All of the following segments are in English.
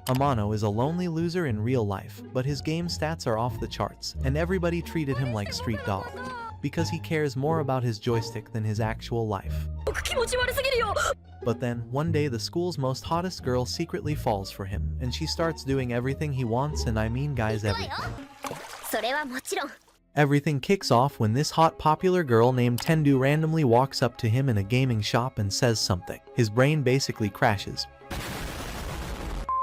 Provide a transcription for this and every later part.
Amano is a lonely loser in real life, but his game stats are off the charts, and everybody treated him like street dog, because he cares more about his joystick than his actual life. But then, one day the school's most hottest girl secretly falls for him, and she starts doing everything he wants, and I mean guys, everything. Everything kicks off when this hot popular girl named Tendu randomly walks up to him in a gaming shop and says something. His brain basically crashes,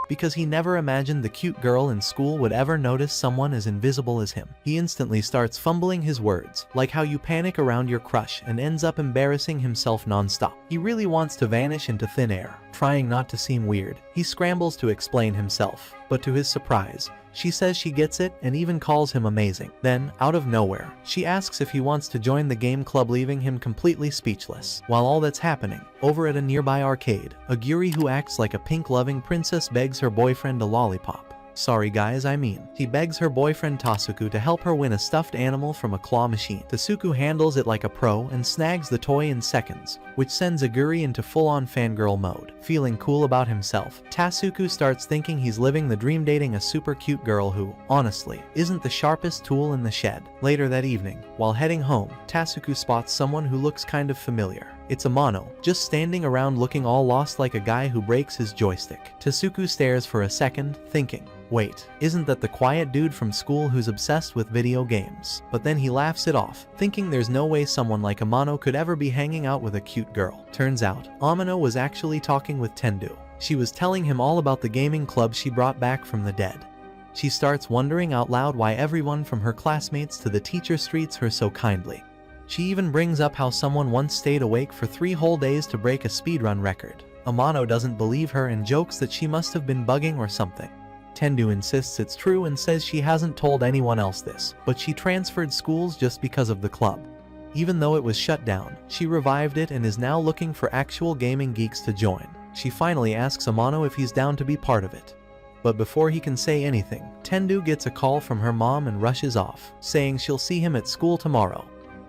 because he never imagined the cute girl in school would ever notice someone as invisible as him. He instantly starts fumbling his words, like how you panic around your crush, and ends up embarrassing himself non-stop. He really wants to vanish into thin air, trying not to seem weird. He scrambles to explain himself, but to his surprise, she says she gets it and even calls him amazing. Then, out of nowhere, she asks if he wants to join the game club, leaving him completely speechless. While all that's happening, over at a nearby arcade, a Gyuri who acts like a pink-loving princess begs her boyfriend a lollipop. Sorry guys, I mean. He begs her boyfriend Tasuku to help her win a stuffed animal from a claw machine. Tasuku handles it like a pro and snags the toy in seconds, which sends Aguri into full-on fangirl mode. Feeling cool about himself, Tasuku starts thinking he's living the dream, dating a super cute girl who, honestly, isn't the sharpest tool in the shed. Later that evening, while heading home, Tasuku spots someone who looks kind of familiar. It's Amano, just standing around looking all lost like a guy who breaks his joystick. Tasuku stares for a second, thinking, wait, isn't that the quiet dude from school who's obsessed with video games? But then he laughs it off, thinking there's no way someone like Amano could ever be hanging out with a cute girl. Turns out, Amano was actually talking with Tendu. She was telling him all about the gaming club she brought back from the dead. She starts wondering out loud why everyone from her classmates to the teacher treats her so kindly. She even brings up how someone once stayed awake for 3 whole days to break a speedrun record. Amano doesn't believe her and jokes that she must have been bugging or something. Tendu insists it's true and says she hasn't told anyone else this, but she transferred schools just because of the club. Even though it was shut down, she revived it and is now looking for actual gaming geeks to join. She finally asks Amano if he's down to be part of it. But before he can say anything, Tendu gets a call from her mom and rushes off, saying she'll see him at school tomorrow.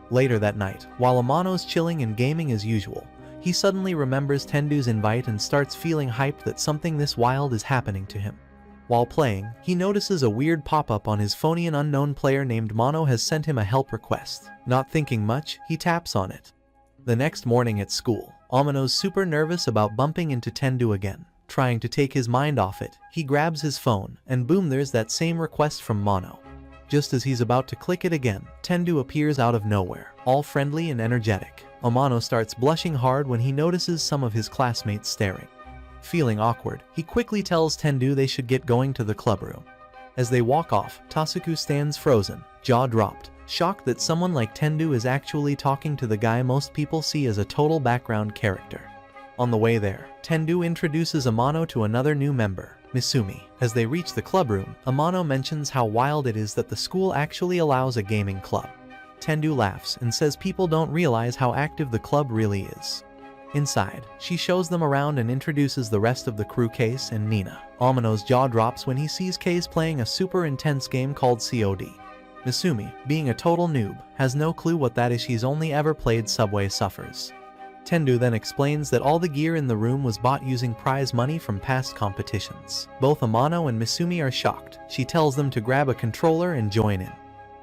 Later that night, while Amano's chilling and gaming as usual, he suddenly remembers Tendu's invite and starts feeling hyped that something this wild is happening to him. While playing, he notices a weird pop-up on his phone. An unknown player named Mono has sent him a help request. Not thinking much, he taps on it. The next morning at school, Amano's super nervous about bumping into Tendu again. Trying to take his mind off it, he grabs his phone, and boom, there's that same request from Mono. Just as he's about to click it again, Tendu appears out of nowhere, all friendly and energetic. Amano starts blushing hard when he notices some of his classmates staring. Feeling awkward, he quickly tells Tendu they should get going to the club room. As they walk off, Tasuku stands frozen, jaw dropped, shocked that someone like Tendu is actually talking to the guy most people see as a total background character. On the way there, Tendu introduces Amano to another new member, Misumi. As they reach the club room, Amano mentions how wild it is that the school actually allows a gaming club. Tendu laughs and says people don't realize how active the club really is. Inside, she shows them around and introduces the rest of the crew, Case and Nina. Amano's jaw drops when he sees Case playing a super intense game called COD. Misumi, being a total noob, has no clue what that is. She's only ever played Subway Surfers. Tendu then explains that all the gear in the room was bought using prize money from past competitions. Both Amano and Misumi are shocked. She tells them to grab a controller and join in.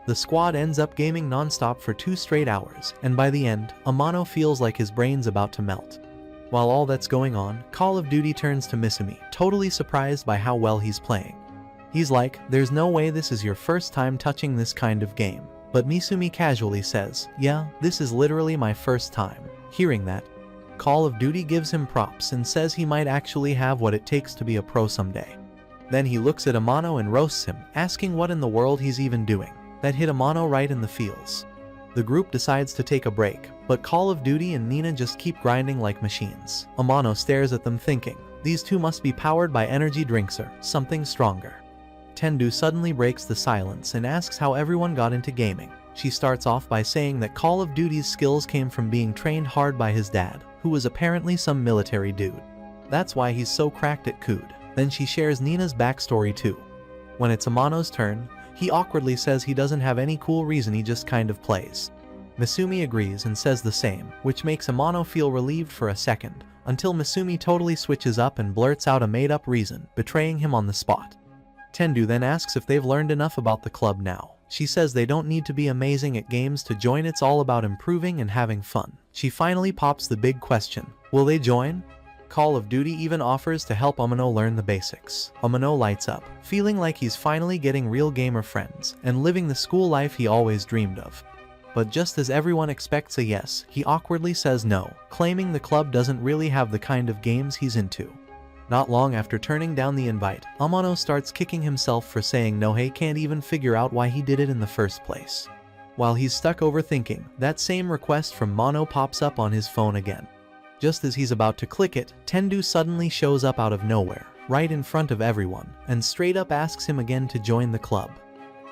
The squad ends up gaming non-stop for 2 straight hours, and by the end, Amano feels like his brain's about to melt. While all that's going on, Call of Duty turns to Misumi, totally surprised by how well he's playing. He's like, there's no way this is your first time touching this kind of game. But Misumi casually says, yeah, this is literally my first time. Hearing that, Call of Duty gives him props and says he might actually have what it takes to be a pro someday. Then he looks at Amano and roasts him, asking what in the world he's even doing. That hit Amano right in the feels. The group decides to take a break, but Call of Duty and Nina just keep grinding like machines. Amano stares at them thinking, these two must be powered by energy drinks or something stronger. Tendu suddenly breaks the silence and asks how everyone got into gaming. She starts off by saying that Call of Duty's skills came from being trained hard by his dad, who was apparently some military dude. That's why he's so cracked at COD. Then she shares Nina's backstory too. When it's Amano's turn, he awkwardly says he doesn't have any cool reason, he just kind of plays. Misumi agrees and says the same, which makes Amano feel relieved for a second, until Misumi totally switches up and blurts out a made-up reason, betraying him on the spot. Tendu then asks if they've learned enough about the club now. She says they don't need to be amazing at games to join, it's all about improving and having fun. She finally pops the big question, will they join? Call of Duty even offers to help Amano learn the basics. Amano lights up, feeling like he's finally getting real gamer friends and living the school life he always dreamed of. But just as everyone expects a yes, he awkwardly says no, claiming the club doesn't really have the kind of games he's into. Not long after turning down the invite, Amano starts kicking himself for saying no. He can't even figure out why he did it in the first place. While he's stuck overthinking, that same request from Mono pops up on his phone again. Just as he's about to click it, Tendu suddenly shows up out of nowhere, right in front of everyone, and straight up asks him again to join the club.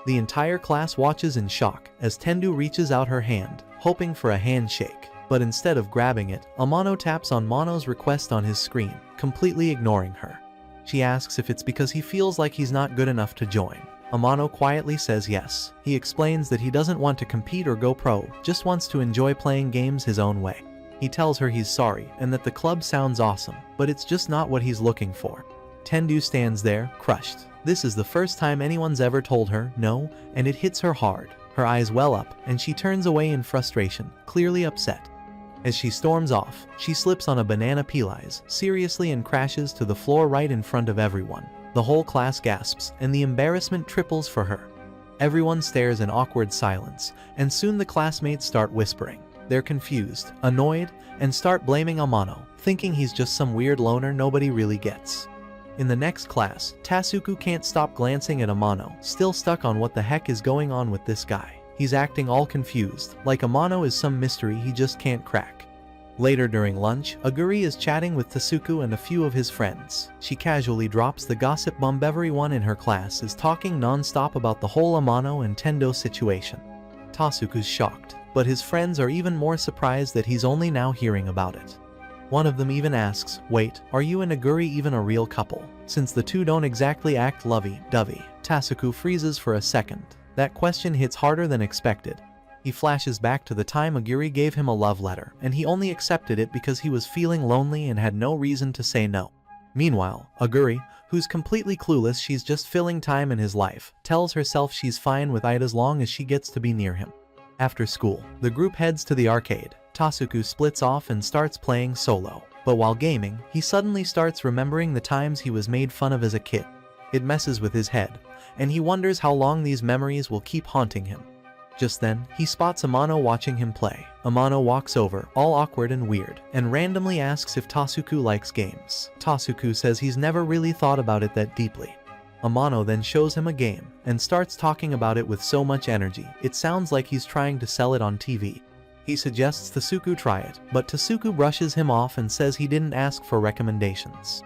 The entire class watches in shock as Tendu reaches out her hand, hoping for a handshake. But instead of grabbing it, Amano taps on Mono's request on his screen, completely ignoring her. She asks if it's because he feels like he's not good enough to join. Amano quietly says yes. He explains that he doesn't want to compete or go pro, just wants to enjoy playing games his own way. He tells her he's sorry and that the club sounds awesome, but it's just not what he's looking for. Tendu stands there, crushed. This is the first time anyone's ever told her no, and it hits her hard. Her eyes well up, and she turns away in frustration, clearly upset. As she storms off, she slips on a banana peelies seriously and crashes to the floor right in front of everyone. The whole class gasps, and the embarrassment triples for her. Everyone stares in awkward silence, and soon the classmates start whispering. They're confused, annoyed, and start blaming Amano, thinking he's just some weird loner nobody really gets. In the next class, Tasuku can't stop glancing at Amano, still stuck on what the heck is going on with this guy. He's acting all confused, like Amano is some mystery he just can't crack. Later during lunch, Aguri is chatting with Tasuku and a few of his friends. She casually drops the gossip bomb everyone in her class is talking non-stop about the whole Amano and Tendo situation. Tasuku's shocked, but his friends are even more surprised that he's only now hearing about it. One of them even asks, wait, are you and Aguri even a real couple? Since the two don't exactly act lovey-dovey. Tasuku freezes for a second. That question hits harder than expected. He flashes back to the time Aguri gave him a love letter, and he only accepted it because he was feeling lonely and had no reason to say no. Meanwhile, Aguri, who's completely clueless she's just filling time in his life, tells herself she's fine with it as long as she gets to be near him. After school, the group heads to the arcade. Tasuku splits off and starts playing solo. But while gaming, he suddenly starts remembering the times he was made fun of as a kid. It messes with his head, and he wonders how long these memories will keep haunting him. Just then, he spots Amano watching him play. Amano walks over, all awkward and weird, and randomly asks if Tasuku likes games. Tasuku says he's never really thought about it that deeply. Amano then shows him a game, and starts talking about it with so much energy, it sounds like he's trying to sell it on TV. He suggests Tasuku try it, but Tasuku brushes him off and says he didn't ask for recommendations.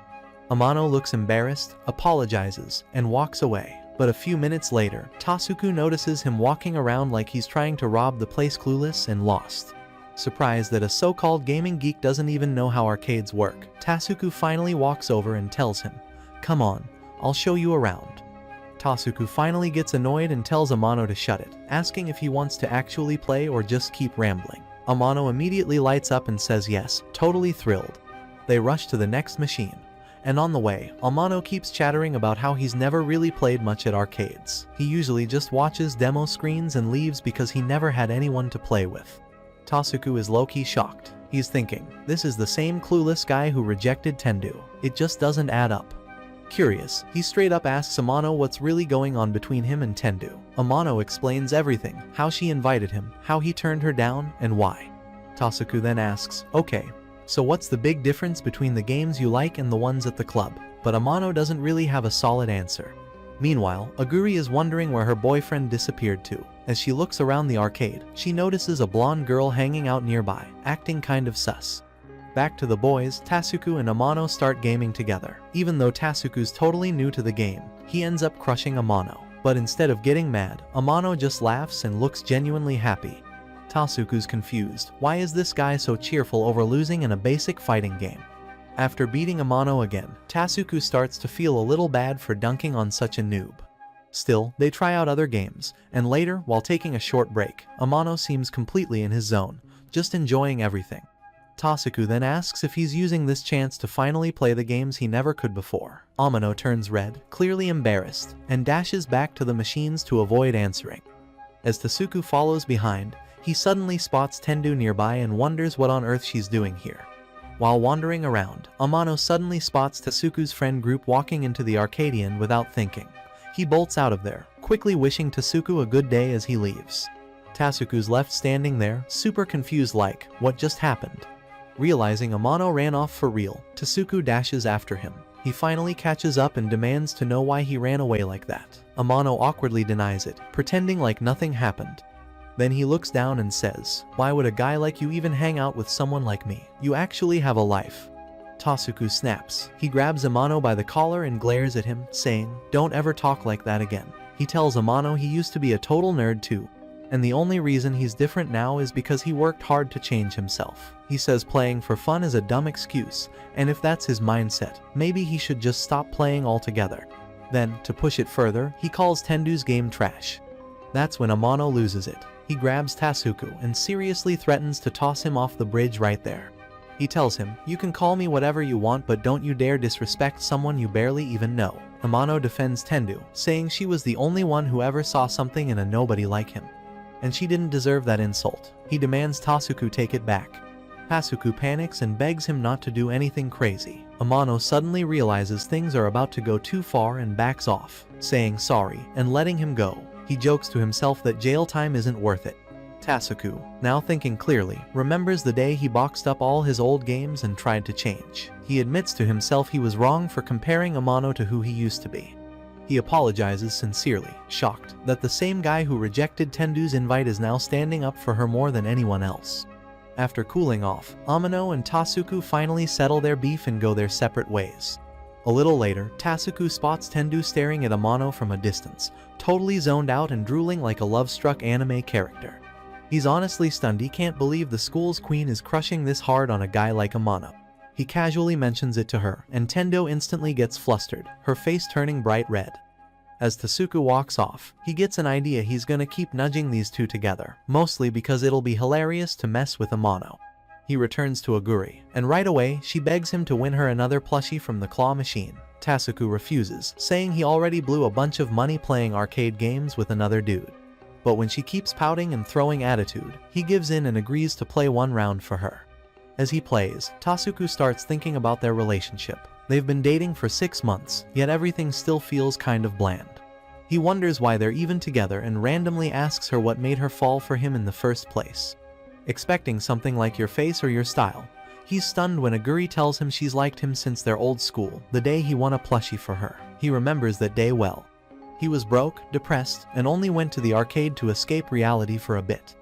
Amano looks embarrassed, apologizes, and walks away. But a few minutes later, Tasuku notices him walking around like he's trying to rob the place, clueless and lost. Surprised that a so-called gaming geek doesn't even know how arcades work, Tasuku finally walks over and tells him, "Come on, I'll show you around." Tasuku finally gets annoyed and tells Amano to shut it, asking if he wants to actually play or just keep rambling. Amano immediately lights up and says yes, totally thrilled. They rush to the next machine. And on the way, Amano keeps chattering about how he's never really played much at arcades. He usually just watches demo screens and leaves because he never had anyone to play with. Tasuku is low-key shocked. He's thinking, this is the same clueless guy who rejected Tendu. It just doesn't add up. Curious, he straight up asks Amano what's really going on between him and Tendu. Amano explains everything, how she invited him, how he turned her down, and why. Tasuku then asks, okay, so what's the big difference between the games you like and the ones at the club? But Amano doesn't really have a solid answer. Meanwhile, Aguri is wondering where her boyfriend disappeared to. As she looks around the arcade, she notices a blonde girl hanging out nearby, acting kind of sus. Back to the boys, Tasuku and Amano start gaming together. Even though Tasuku's totally new to the game, he ends up crushing Amano. But instead of getting mad, Amano just laughs and looks genuinely happy. Tasuku's confused. Why is this guy so cheerful over losing in a basic fighting game? After beating Amano again, Tasuku starts to feel a little bad for dunking on such a noob. Still, they try out other games, and later, while taking a short break, Amano seems completely in his zone, just enjoying everything. Tasuku then asks if he's using this chance to finally play the games he never could before. Amano turns red, clearly embarrassed, and dashes back to the machines to avoid answering. As Tasuku follows behind, he suddenly spots Tendu nearby and wonders what on earth she's doing here. While wandering around, Amano suddenly spots Tasuku's friend group walking into the Arcadian without thinking. He bolts out of there, quickly wishing Tasuku a good day as he leaves. Tasuku's left standing there, super confused like, what just happened? Realizing Amano ran off for real, Tasuku dashes after him. He finally catches up and demands to know why he ran away like that. Amano awkwardly denies it, pretending like nothing happened. Then he looks down and says, "Why would a guy like you even hang out with someone like me? You actually have a life." Tasuku snaps. He grabs Amano by the collar and glares at him, saying, "Don't ever talk like that again." He tells Amano he used to be a total nerd too, and the only reason he's different now is because he worked hard to change himself. He says playing for fun is a dumb excuse, and if that's his mindset, maybe he should just stop playing altogether. Then, to push it further, he calls Tendu's game trash. That's when Amano loses it. He grabs Tasuku and seriously threatens to toss him off the bridge right there. He tells him, "You can call me whatever you want, but don't you dare disrespect someone you barely even know." Amano defends Tendu, saying she was the only one who ever saw something in a nobody like him, and she didn't deserve that insult. He demands Tasuku take it back. Tasuku panics and begs him not to do anything crazy. Amano suddenly realizes things are about to go too far and backs off, saying sorry and letting him go. He jokes to himself that jail time isn't worth it. Tasuku, now thinking clearly, remembers the day he boxed up all his old games and tried to change. He admits to himself he was wrong for comparing Amano to who he used to be. He apologizes sincerely, shocked that the same guy who rejected Tendu's invite is now standing up for her more than anyone else. After cooling off, Amano and Tasuku finally settle their beef and go their separate ways. A little later, Tasuku spots Tendu staring at Amano from a distance, totally zoned out and drooling like a love-struck anime character. He's honestly stunned. He can't believe the school's queen is crushing this hard on a guy like Amano. He casually mentions it to her, and Tendu instantly gets flustered, her face turning bright red. As Tasuku walks off, he gets an idea he's gonna keep nudging these two together, mostly because it'll be hilarious to mess with Amano. He returns to Aguri, and right away, she begs him to win her another plushie from the claw machine. Tasuku refuses, saying he already blew a bunch of money playing arcade games with another dude. But when she keeps pouting and throwing attitude, he gives in and agrees to play one round for her. As he plays, Tasuku starts thinking about their relationship. They've been dating for 6 months, yet everything still feels kind of bland. He wonders why they're even together and randomly asks her what made her fall for him in the first place. Expecting something like your face or your style, he's stunned when Aguri tells him she's liked him since their old school, the day he won a plushie for her. He remembers that day well. He was broke, depressed, and only went to the arcade to escape reality for a bit.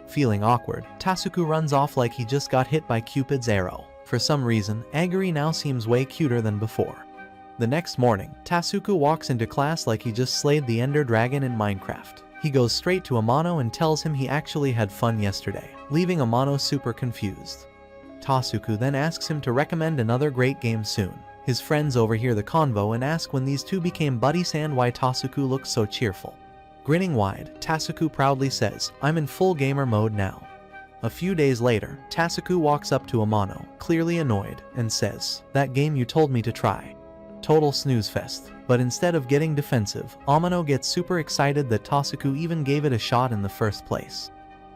Feeling awkward, Tasuku runs off like he just got hit by Cupid's arrow. For some reason, Aguri now seems way cuter than before. The next morning, Tasuku walks into class like he just slayed the Ender Dragon in Minecraft. He goes straight to Amano and tells him he actually had fun yesterday, leaving Amano super confused. Tasuku then asks him to recommend another great game soon. His friends overhear the convo and ask when these two became buddies and why Tasuku looks so cheerful. Grinning wide, Tasuku proudly says, "I'm in full gamer mode now." A few days later, Tasuku walks up to Amano, clearly annoyed, and says, "That game you told me to try." Total snooze fest. But instead of getting defensive, Amano gets super excited that Tasuku even gave it a shot in the first place.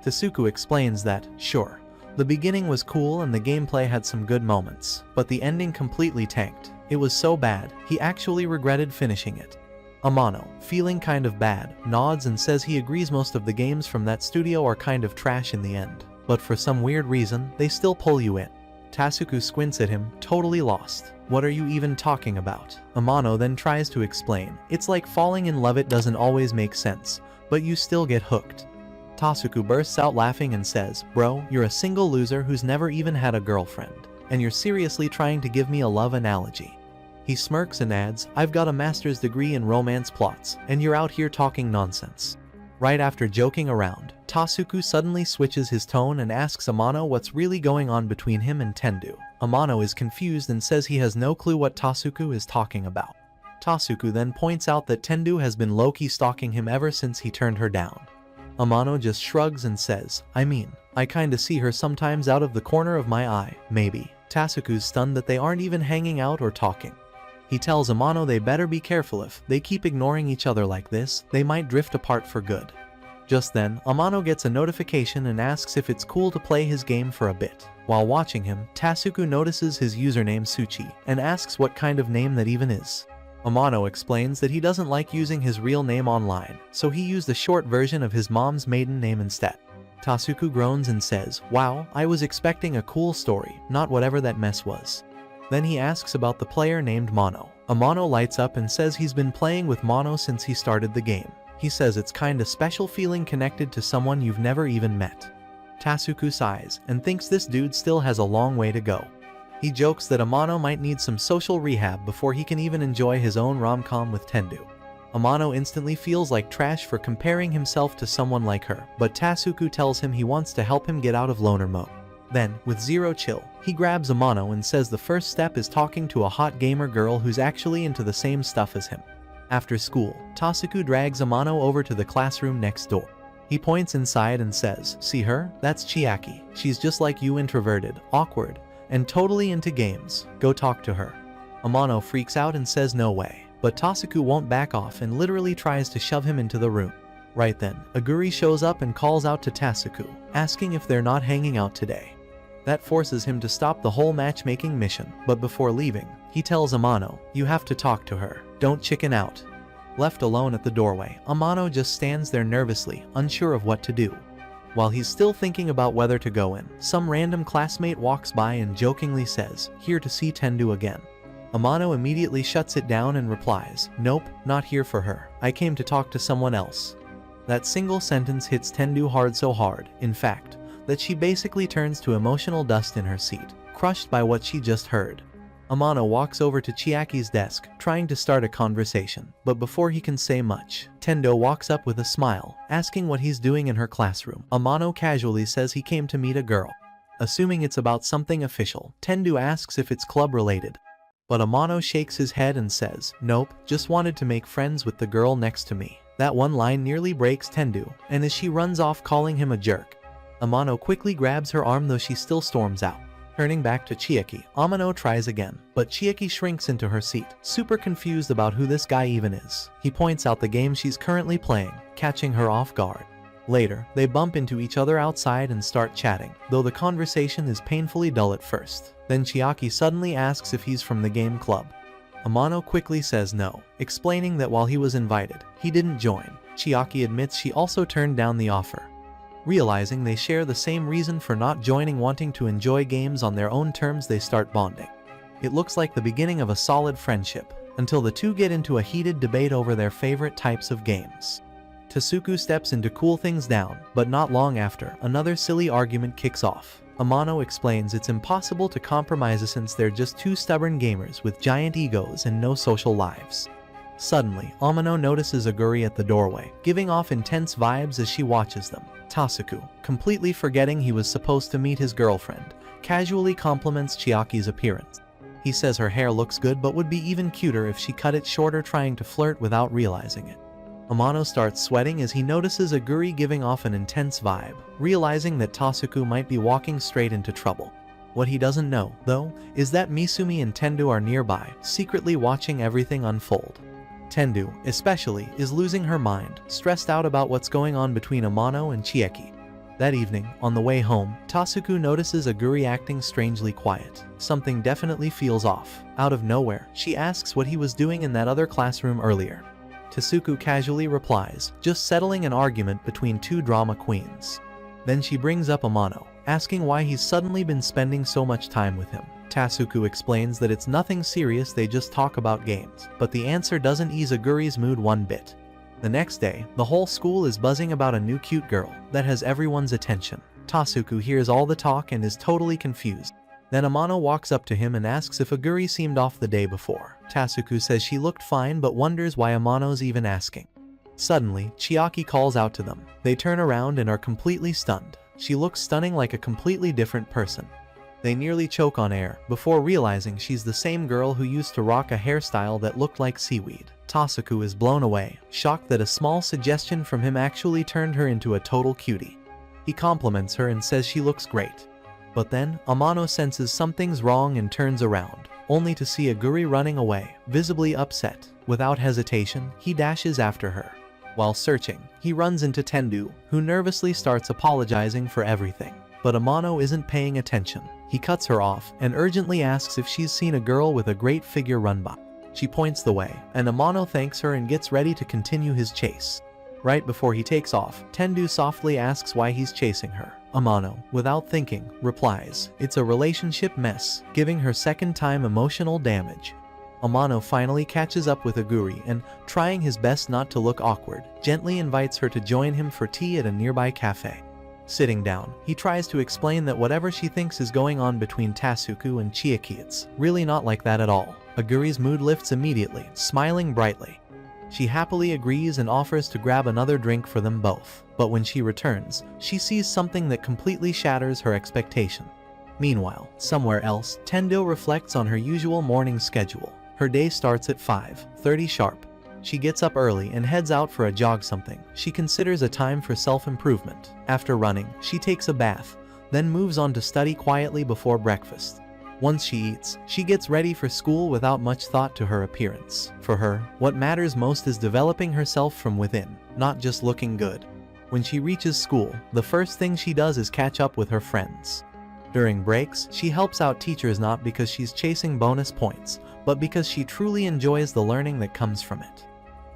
Tasuku explains that, sure, the beginning was cool and the gameplay had some good moments, but the ending completely tanked. It was so bad, he actually regretted finishing it. Amano, feeling kind of bad, nods and says he agrees most of the games from that studio are kind of trash in the end, but for some weird reason, they still pull you in. Tasuku squints at him, totally lost. What are you even talking about? Amano then tries to explain. It's like falling in love, it doesn't always make sense, but you still get hooked. Tasuku bursts out laughing and says, "Bro, you're a single loser who's never even had a girlfriend, and you're seriously trying to give me a love analogy." He smirks and adds, "I've got a master's degree in romance plots, and you're out here talking nonsense." Right after joking around, Tasuku suddenly switches his tone and asks Amano what's really going on between him and Tendu. Amano is confused and says he has no clue what Tasuku is talking about. Tasuku then points out that Tendu has been low-key stalking him ever since he turned her down. Amano just shrugs and says, I mean, I kinda see her sometimes out of the corner of my eye, maybe. Tasuku's stunned that they aren't even hanging out or talking. He tells Amano they better be careful. If they keep ignoring each other like this, they might drift apart for good. Just then, Amano gets a notification and asks if it's cool to play his game for a bit. While watching him, Tasuku notices his username Suchi and asks what kind of name that even is. Amano explains that he doesn't like using his real name online, so he used a short version of his mom's maiden name instead. Tasuku groans and says, wow, I was expecting a cool story, not whatever that mess was. Then he asks about the player named Mono. Amano lights up and says he's been playing with Mono since he started the game. He says it's kinda special feeling connected to someone you've never even met. Tasuku sighs and thinks this dude still has a long way to go. He jokes that Amano might need some social rehab before he can even enjoy his own rom-com with Tendu. Amano instantly feels like trash for comparing himself to someone like her, but Tasuku tells him he wants to help him get out of loner mode. Then, with zero chill, he grabs Amano and says the first step is talking to a hot gamer girl who's actually into the same stuff as him. After school, Tasuku drags Amano over to the classroom next door. He points inside and says, see her? That's Chiaki. She's just like you, introverted, awkward, and totally into games. Go talk to her. Amano freaks out and says no way, but Tasuku won't back off and literally tries to shove him into the room. Right then, Aguri shows up and calls out to Tasuku, asking if they're not hanging out today. That forces him to stop the whole matchmaking mission, but before leaving, he tells Amano, you have to talk to her, don't chicken out. Left alone at the doorway, Amano just stands there nervously, unsure of what to do. While he's still thinking about whether to go in, some random classmate walks by and jokingly says, here to see Tendu again. Amano immediately shuts it down and replies, nope, not here for her, I came to talk to someone else. That single sentence hits Tendu hard, so hard, in fact, that she basically turns to emotional dust in her seat, crushed by what she just heard. Amano walks over to Chiaki's desk, trying to start a conversation, but before he can say much, Tendo walks up with a smile, asking what he's doing in her classroom. Amano casually says he came to meet a girl. Assuming it's about something official, Tendu asks if it's club related. But Amano shakes his head and says, nope, just wanted to make friends with the girl next to me. That one line nearly breaks Tendu, and as she runs off calling him a jerk, Amano quickly grabs her arm, though she still storms out. Turning back to Chiaki, Amano tries again, but Chiaki shrinks into her seat, super confused about who this guy even is. He points out the game she's currently playing, catching her off guard. Later, they bump into each other outside and start chatting, though the conversation is painfully dull at first. Then Chiaki suddenly asks if he's from the game club. Amano quickly says no, explaining that while he was invited, he didn't join. Chiaki admits she also turned down the offer. Realizing they share the same reason for not joining, wanting to enjoy games on their own terms, they start bonding. It looks like the beginning of a solid friendship, until the two get into a heated debate over their favorite types of games. Tasuku steps in to cool things down, but not long after, another silly argument kicks off. Amano explains it's impossible to compromise since they're just two stubborn gamers with giant egos and no social lives. Suddenly, Amano notices Aguri at the doorway, giving off intense vibes as she watches them. Tasuku, completely forgetting he was supposed to meet his girlfriend, casually compliments Chiaki's appearance. He says her hair looks good but would be even cuter if she cut it shorter, trying to flirt without realizing it. Amano starts sweating as he notices Aguri giving off an intense vibe, realizing that Tasuku might be walking straight into trouble. What he doesn't know, though, is that Misumi and Tendu are nearby, secretly watching everything unfold. Tendu, especially, is losing her mind, stressed out about what's going on between Amano and Chiaki. That evening, on the way home, Tasuku notices Aguri acting strangely quiet. Something definitely feels off. Out of nowhere, she asks what he was doing in that other classroom earlier. Tasuku casually replies, just settling an argument between two drama queens. Then she brings up Amano, asking why he's suddenly been spending so much time with him. Tasuku explains that it's nothing serious, they just talk about games, but the answer doesn't ease Aguri's mood one bit. The next day, the whole school is buzzing about a new cute girl that has everyone's attention. Tasuku hears all the talk and is totally confused. Then Amano walks up to him and asks if Aguri seemed off the day before. Tasuku says she looked fine but wonders why Amano's even asking. Suddenly, Chiaki calls out to them. They turn around and are completely stunned. She looks stunning, like a completely different person. They nearly choke on air, before realizing she's the same girl who used to rock a hairstyle that looked like seaweed. Tasuku is blown away, shocked that a small suggestion from him actually turned her into a total cutie. He compliments her and says she looks great. But then, Amano senses something's wrong and turns around, only to see Aguri running away, visibly upset. Without hesitation, he dashes after her. While searching, he runs into Tendu, who nervously starts apologizing for everything. But Amano isn't paying attention. He cuts her off and urgently asks if she's seen a girl with a great figure run by. She points the way, and Amano thanks her and gets ready to continue his chase. Right before he takes off, Tendu softly asks why he's chasing her. Amano, without thinking, replies, "It's a relationship mess," giving her second-time emotional damage. Amano finally catches up with Aguri and, trying his best not to look awkward, gently invites her to join him for tea at a nearby cafe. Sitting down, he tries to explain that whatever she thinks is going on between Tasuku and Chiaki, it's really not like that at all. Aguri's mood lifts immediately, smiling brightly. She happily agrees and offers to grab another drink for them both, but when she returns, she sees something that completely shatters her expectation. Meanwhile, somewhere else, Tendo reflects on her usual morning schedule. Her day starts at 5:30 sharp. She gets up early and heads out for a jog, something she considers a time for self-improvement. After running, she takes a bath, then moves on to study quietly before breakfast. Once she eats, she gets ready for school without much thought to her appearance. For her, what matters most is developing herself from within, not just looking good. When she reaches school, the first thing she does is catch up with her friends. During breaks, she helps out teachers not because she's chasing bonus points, but because she truly enjoys the learning that comes from it.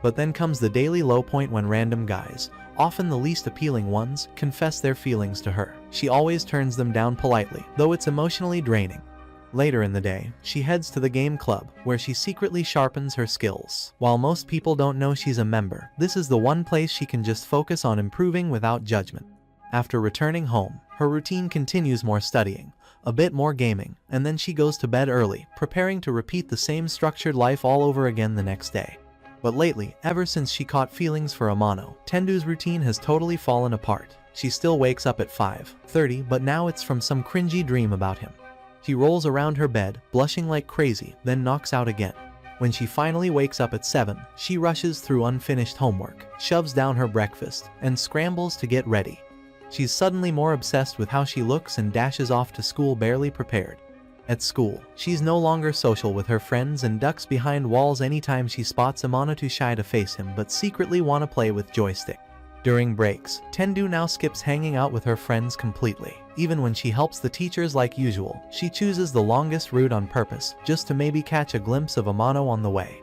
But then comes the daily low point when random guys, often the least appealing ones, confess their feelings to her. She always turns them down politely, though it's emotionally draining. Later in the day, she heads to the game club, where she secretly sharpens her skills. While most people don't know she's a member, this is the one place she can just focus on improving without judgment. After returning home, her routine continues: more studying, a bit more gaming, and then she goes to bed early, preparing to repeat the same structured life all over again the next day. But lately, ever since she caught feelings for Amano, Tendu's routine has totally fallen apart. She still wakes up at 5:30, but now it's from some cringy dream about him. She rolls around her bed, blushing like crazy, then knocks out again. When she finally wakes up at 7, she rushes through unfinished homework, shoves down her breakfast, and scrambles to get ready. She's suddenly more obsessed with how she looks and dashes off to school barely prepared. At school, she's no longer social with her friends and ducks behind walls anytime she spots Amano, too shy to face him but secretly want to play with joystick. During breaks, Tendu now skips hanging out with her friends completely. Even when she helps the teachers like usual, she chooses the longest route on purpose, just to maybe catch a glimpse of Amano on the way.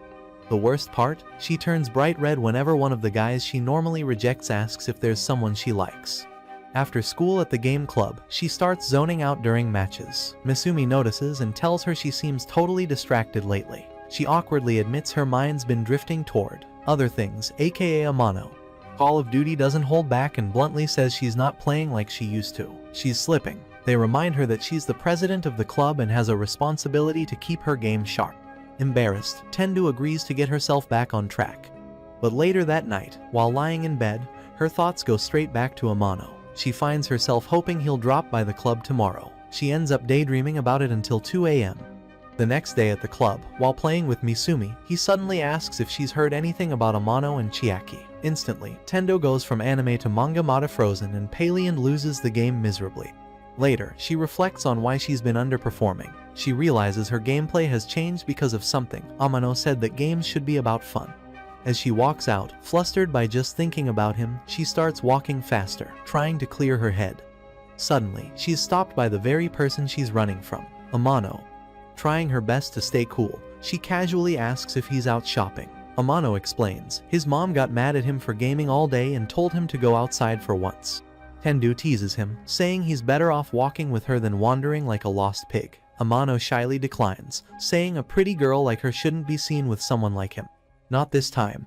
The worst part? She turns bright red whenever one of the guys she normally rejects asks if there's someone she likes. After school at the game club, she starts zoning out during matches. Misumi notices and tells her she seems totally distracted lately. She awkwardly admits her mind's been drifting toward other things, aka Amano. Call of Duty doesn't hold back and bluntly says she's not playing like she used to. She's slipping. They remind her that she's the president of the club and has a responsibility to keep her game sharp. Embarrassed, Tendu agrees to get herself back on track. But later that night, while lying in bed, her thoughts go straight back to Amano. She finds herself hoping he'll drop by the club tomorrow. She ends up daydreaming about it until 2 a.m. The next day at the club, while playing with Misumi, he suddenly asks if she's heard anything about Amano and Chiaki. Instantly, Tendo goes from anime to manga mata frozen and Palian loses the game miserably. Later, she reflects on why she's been underperforming. She realizes her gameplay has changed because of something. Amano said that games should be about fun. As she walks out, flustered by just thinking about him, she starts walking faster, trying to clear her head. Suddenly, she's stopped by the very person she's running from, Amano. Trying her best to stay cool, she casually asks if he's out shopping. Amano explains his mom got mad at him for gaming all day and told him to go outside for once. Tendu teases him, saying he's better off walking with her than wandering like a lost pig. Amano shyly declines, saying a pretty girl like her shouldn't be seen with someone like him. Not this time.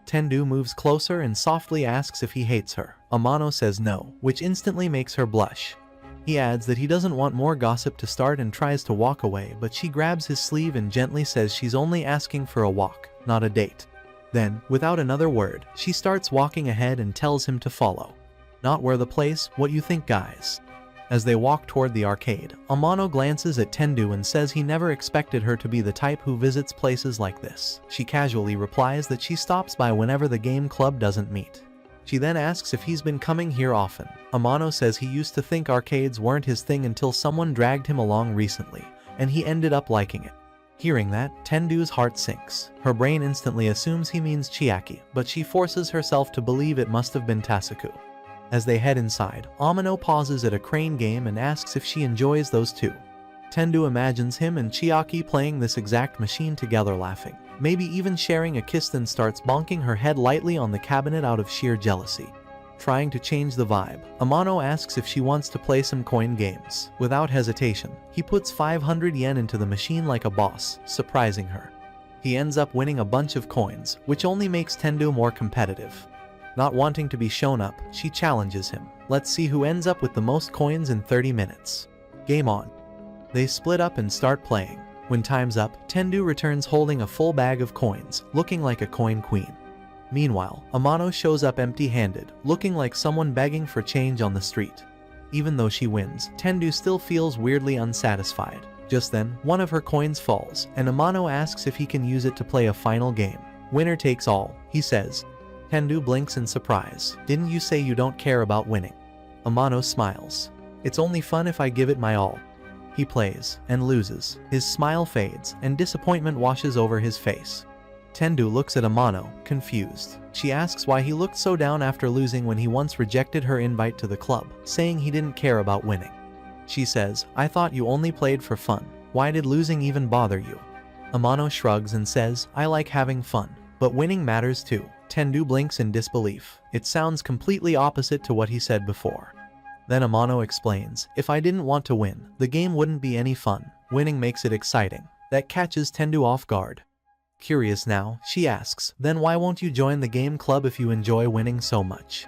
Tendu moves closer and softly asks if he hates her. Amano says no, which instantly makes her blush. He adds that he doesn't want more gossip to start and tries to walk away, but she grabs his sleeve and gently says she's only asking for a walk, not a date. Then, without another word, she starts walking ahead and tells him to follow. Not where the place, what you think, guys. As they walk toward the arcade, Amano glances at Tendu and says he never expected her to be the type who visits places like this. She casually replies that she stops by whenever the game club doesn't meet. She then asks if he's been coming here often. Amano says he used to think arcades weren't his thing until someone dragged him along recently, and he ended up liking it. Hearing that, Tendu's heart sinks. Her brain instantly assumes he means Chiaki, but she forces herself to believe it must have been Tasuku. As they head inside, Amano pauses at a crane game and asks if she enjoys those too. Tendu imagines him and Chiaki playing this exact machine together, laughing, maybe even sharing a kiss, then starts bonking her head lightly on the cabinet out of sheer jealousy. Trying to change the vibe, Amano asks if she wants to play some coin games. Without hesitation, he puts 500 yen into the machine like a boss, surprising her. He ends up winning a bunch of coins, which only makes Tendu more competitive. Not wanting to be shown up, she challenges him. Let's see who ends up with the most coins in 30 minutes. Game on. They split up and start playing. When time's up, Tendu returns holding a full bag of coins, looking like a coin queen. Meanwhile, Amano shows up empty-handed, looking like someone begging for change on the street. Even though she wins, Tendu still feels weirdly unsatisfied. Just then, one of her coins falls, and Amano asks if he can use it to play a final game. Winner takes all, he says. Tendu blinks in surprise. Didn't you say you don't care about winning? Amano smiles. It's only fun if I give it my all. He plays, and loses. His smile fades, and disappointment washes over his face. Tendu looks at Amano, confused. She asks why he looked so down after losing when he once rejected her invite to the club, saying he didn't care about winning. She says, I thought you only played for fun. Why did losing even bother you? Amano shrugs and says, I like having fun, but winning matters too. Tendu blinks in disbelief. It sounds completely opposite to what he said before. Then Amano explains, if I didn't want to win, the game wouldn't be any fun. Winning makes it exciting. That catches Tendu off guard. Curious now, she asks, then why won't you join the game club if you enjoy winning so much?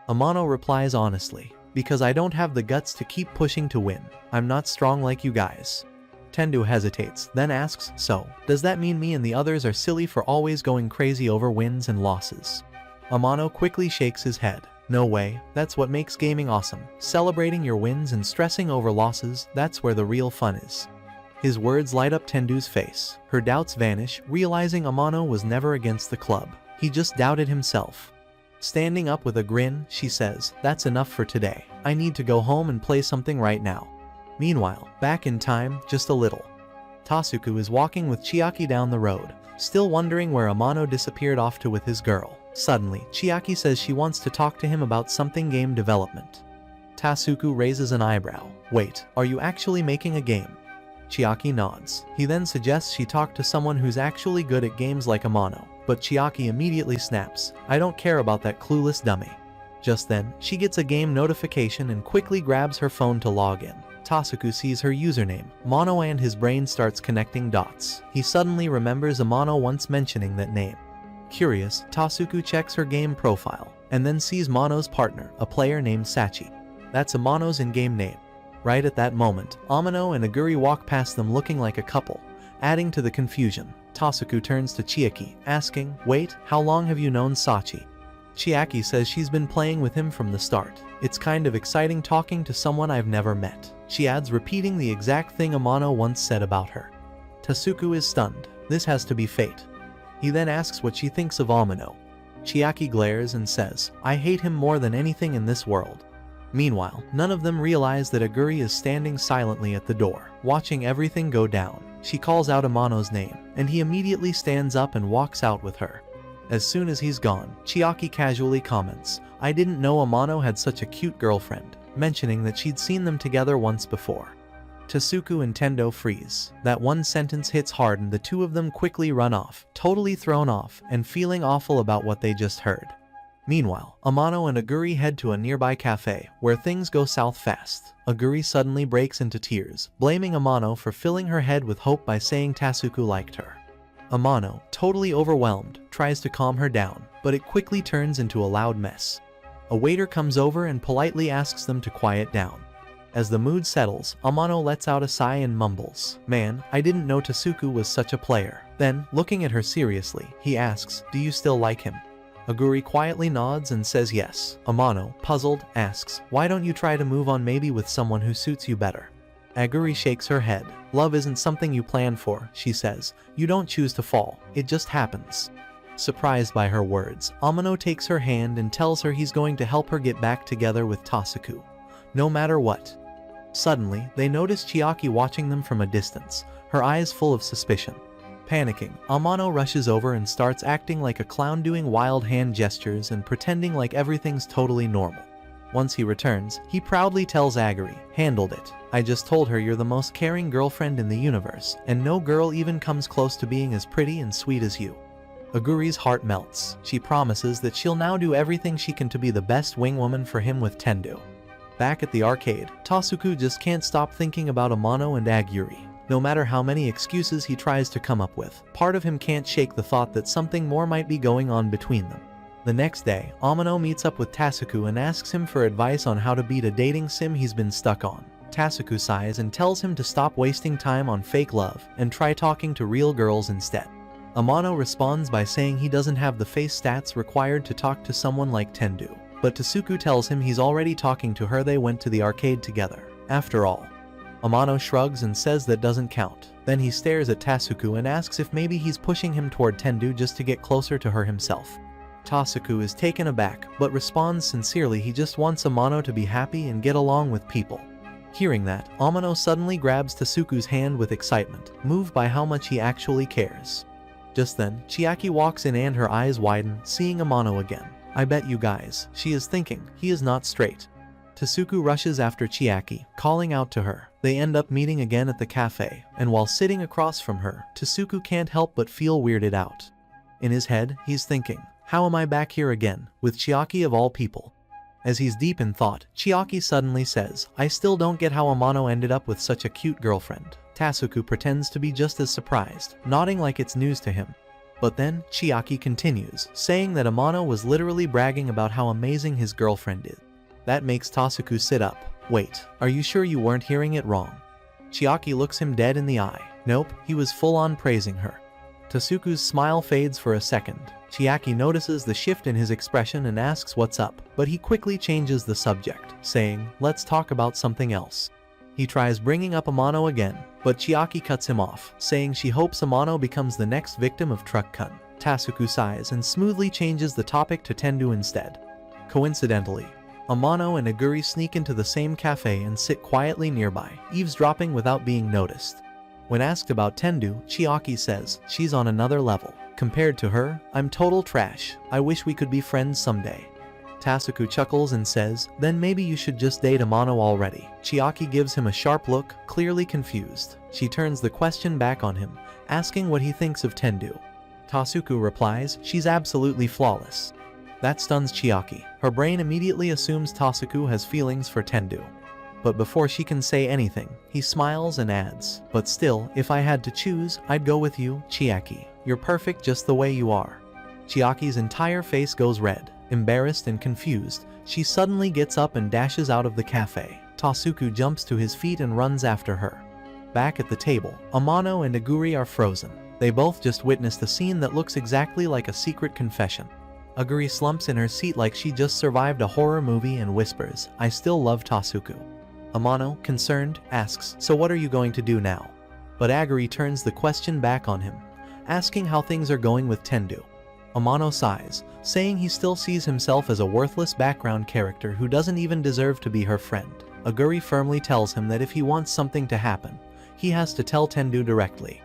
Amano replies honestly, because I don't have the guts to keep pushing to win. I'm not strong like you guys. Tendu hesitates, then asks, so, does that mean me and the others are silly for always going crazy over wins and losses? Amano quickly shakes his head. No way, that's what makes gaming awesome. Celebrating your wins and stressing over losses, that's where the real fun is. His words light up Tendu's face. Her doubts vanish, realizing Amano was never against the club. He just doubted himself. Standing up with a grin, she says, that's enough for today. I need to go home and play something right now. Meanwhile, back in time, just a little. Tasuku is walking with Chiaki down the road, still wondering where Amano disappeared off to with his girl. Suddenly, Chiaki says she wants to talk to him about something game development. Tasuku raises an eyebrow. Wait, are you actually making a game? Chiaki nods. He then suggests she talk to someone who's actually good at games like Amano, but Chiaki immediately snaps, I don't care about that clueless dummy. Just then, she gets a game notification and quickly grabs her phone to log in. Tasuku sees her username, Mono, and his brain starts connecting dots. He suddenly remembers Amano once mentioning that name. Curious, Tasuku checks her game profile, and then sees Mono's partner, a player named Sachi. That's Amano's in-game name. Right at that moment, Amano and Aguri walk past them looking like a couple, adding to the confusion. Tasuku turns to Chiaki, asking, wait, how long have you known Sachi? Chiaki says she's been playing with him from the start. It's kind of exciting talking to someone I've never met. She adds, repeating the exact thing Amano once said about her. Tasuku is stunned. This has to be fate. He then asks what she thinks of Amano. Chiaki glares and says, I hate him more than anything in this world. Meanwhile, none of them realize that Aguri is standing silently at the door, watching everything go down. She calls out Amano's name, and he immediately stands up and walks out with her. As soon as he's gone, Chiaki casually comments, I didn't know Amano had such a cute girlfriend, mentioning that she'd seen them together once before. Tasuku and Tendo freeze. That one sentence hits hard and the two of them quickly run off, totally thrown off and feeling awful about what they just heard. Meanwhile, Amano and Aguri head to a nearby cafe, where things go south fast. Aguri suddenly breaks into tears, blaming Amano for filling her head with hope by saying Tasuku liked her. Amano, totally overwhelmed, tries to calm her down, but it quickly turns into a loud mess. A waiter comes over and politely asks them to quiet down. As the mood settles, Amano lets out a sigh and mumbles, man, I didn't know Tasuku was such a player. Then, looking at her seriously, he asks, do you still like him? Aguri quietly nods and says yes. Amano, puzzled, asks, why don't you try to move on maybe with someone who suits you better? Aguri shakes her head. Love isn't something you plan for, she says. You don't choose to fall, it just happens. Surprised by her words, Amano takes her hand and tells her he's going to help her get back together with Tasuku, no matter what. Suddenly, they notice Chiaki watching them from a distance, her eyes full of suspicion. Panicking, Amano rushes over and starts acting like a clown, doing wild hand gestures and pretending like everything's totally normal. Once he returns, he proudly tells Aguri, handled it. I just told her you're the most caring girlfriend in the universe, and no girl even comes close to being as pretty and sweet as you. Aguri's heart melts. She promises that she'll now do everything she can to be the best wingwoman for him with Tendu. Back at the arcade, Tasuku just can't stop thinking about Amano and Aguri. No matter how many excuses he tries to come up with, part of him can't shake the thought that something more might be going on between them. The next day, Amano meets up with Tasuku and asks him for advice on how to beat a dating sim he's been stuck on. Tasuku sighs and tells him to stop wasting time on fake love and try talking to real girls instead. Amano responds by saying he doesn't have the face stats required to talk to someone like Tendu, but Tasuku tells him he's already talking to her. They went to the arcade together, after all. Amano shrugs and says that doesn't count. Then he stares at Tasuku and asks if maybe he's pushing him toward Tendu just to get closer to her himself. Tasuku is taken aback, but responds sincerely he just wants Amano to be happy and get along with people. Hearing that, Amano suddenly grabs Tasuku's hand with excitement, moved by how much he actually cares. Just then, Chiaki walks in and her eyes widen, seeing Amano again. I bet you guys, she is thinking, he is not straight. Tasuku rushes after Chiaki, calling out to her. They end up meeting again at the cafe, and while sitting across from her, Tasuku can't help but feel weirded out. In his head, he's thinking, how am I back here again, with Chiaki of all people? As he's deep in thought, Chiaki suddenly says, I still don't get how Amano ended up with such a cute girlfriend. Tasuku pretends to be just as surprised, nodding like it's news to him. But then, Chiaki continues, saying that Amano was literally bragging about how amazing his girlfriend is. That makes Tasuku sit up. Wait, are you sure you weren't hearing it wrong? Chiaki looks him dead in the eye. Nope, he was full on praising her. Tasuku's smile fades for a second. Chiaki notices the shift in his expression and asks what's up, but he quickly changes the subject, saying, let's talk about something else. He tries bringing up Amano again, but Chiaki cuts him off, saying she hopes Amano becomes the next victim of Truck-kun. Tasuku sighs and smoothly changes the topic to Tendu instead. Coincidentally, Amano and Aguri sneak into the same cafe and sit quietly nearby, eavesdropping without being noticed. When asked about Tendu, Chiaki says, she's on another level. Compared to her, I'm total trash. I wish we could be friends someday. Tasuku chuckles and says, then maybe you should just date Amano already. Chiaki gives him a sharp look, clearly confused. She turns the question back on him, asking what he thinks of Tendu. Tasuku replies, she's absolutely flawless. That stuns Chiaki. Her brain immediately assumes Tasuku has feelings for Tendu. But before she can say anything, he smiles and adds, but still, if I had to choose, I'd go with you, Chiaki. You're perfect just the way you are. Chiaki's entire face goes red. Embarrassed and confused, she suddenly gets up and dashes out of the cafe. Tasuku jumps to his feet and runs after her. Back at the table, Amano and Aguri are frozen. They both just witnessed a scene that looks exactly like a secret confession. Aguri slumps in her seat like she just survived a horror movie and whispers, I still love Tasuku. Amano, concerned, asks, so what are you going to do now? But Aguri turns the question back on him, asking how things are going with Tendu. Amano sighs, saying he still sees himself as a worthless background character who doesn't even deserve to be her friend. Aguri firmly tells him that if he wants something to happen, he has to tell Tendu directly.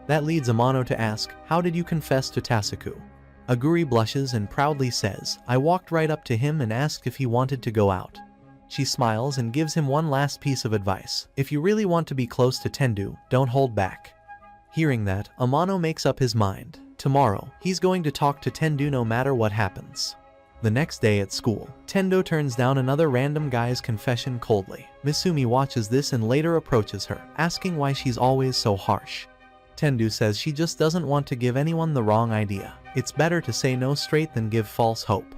That leads Amano to ask, how did you confess to Tasuku? Aguri blushes and proudly says, I walked right up to him and asked if he wanted to go out. She smiles and gives him one last piece of advice. If you really want to be close to Tendu, don't hold back. Hearing that, Amano makes up his mind. Tomorrow, he's going to talk to Tendu no matter what happens. The next day at school, Tendo turns down another random guy's confession coldly. Misumi watches this and later approaches her, asking why she's always so harsh. Tendu says she just doesn't want to give anyone the wrong idea. It's better to say no straight than give false hope.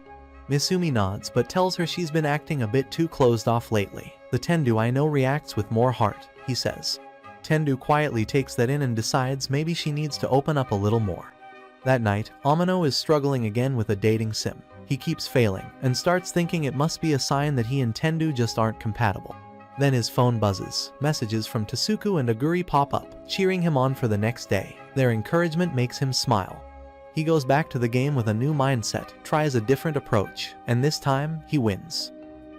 Misumi nods but tells her she's been acting a bit too closed off lately. The Tendu I know reacts with more heart, he says. Tendu quietly takes that in and decides maybe she needs to open up a little more. That night, Amano is struggling again with a dating sim. He keeps failing, and starts thinking it must be a sign that he and Tendu just aren't compatible. Then his phone buzzes. Messages from Tasuku and Aguri pop up, cheering him on for the next day. Their encouragement makes him smile. He goes back to the game with a new mindset, tries a different approach, and this time, he wins.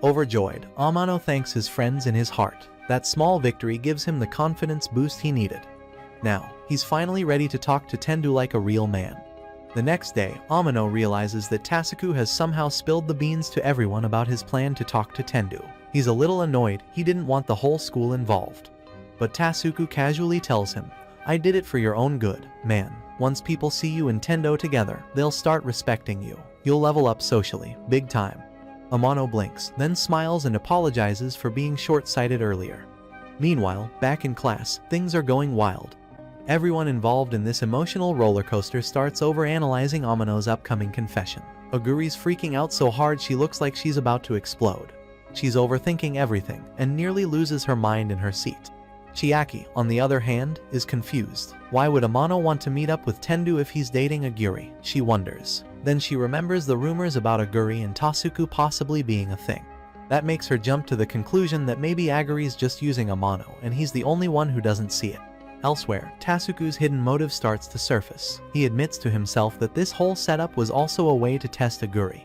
Overjoyed, Amano thanks his friends in his heart. That small victory gives him the confidence boost he needed. Now, he's finally ready to talk to Tendu like a real man. The next day, Amano realizes that Tasuku has somehow spilled the beans to everyone about his plan to talk to Tendu. He's a little annoyed, he didn't want the whole school involved. But Tasuku casually tells him, "I did it for your own good, man. Once people see you and Tendo together, they'll start respecting you. You'll level up socially, big time." Amano blinks, then smiles and apologizes for being short-sighted earlier. Meanwhile, back in class, things are going wild. Everyone involved in this emotional roller coaster starts overanalyzing Amano's upcoming confession. Aguri's freaking out so hard she looks like she's about to explode. She's overthinking everything and nearly loses her mind in her seat. Chiaki, on the other hand, is confused. Why would Amano want to meet up with Tendu if he's dating Aguri? She wonders. Then she remembers the rumors about Aguri and Tasuku possibly being a thing. That makes her jump to the conclusion that maybe Aguri's just using Amano and he's the only one who doesn't see it. Elsewhere, Tasuku's hidden motive starts to surface. He admits to himself that this whole setup was also a way to test Aguri.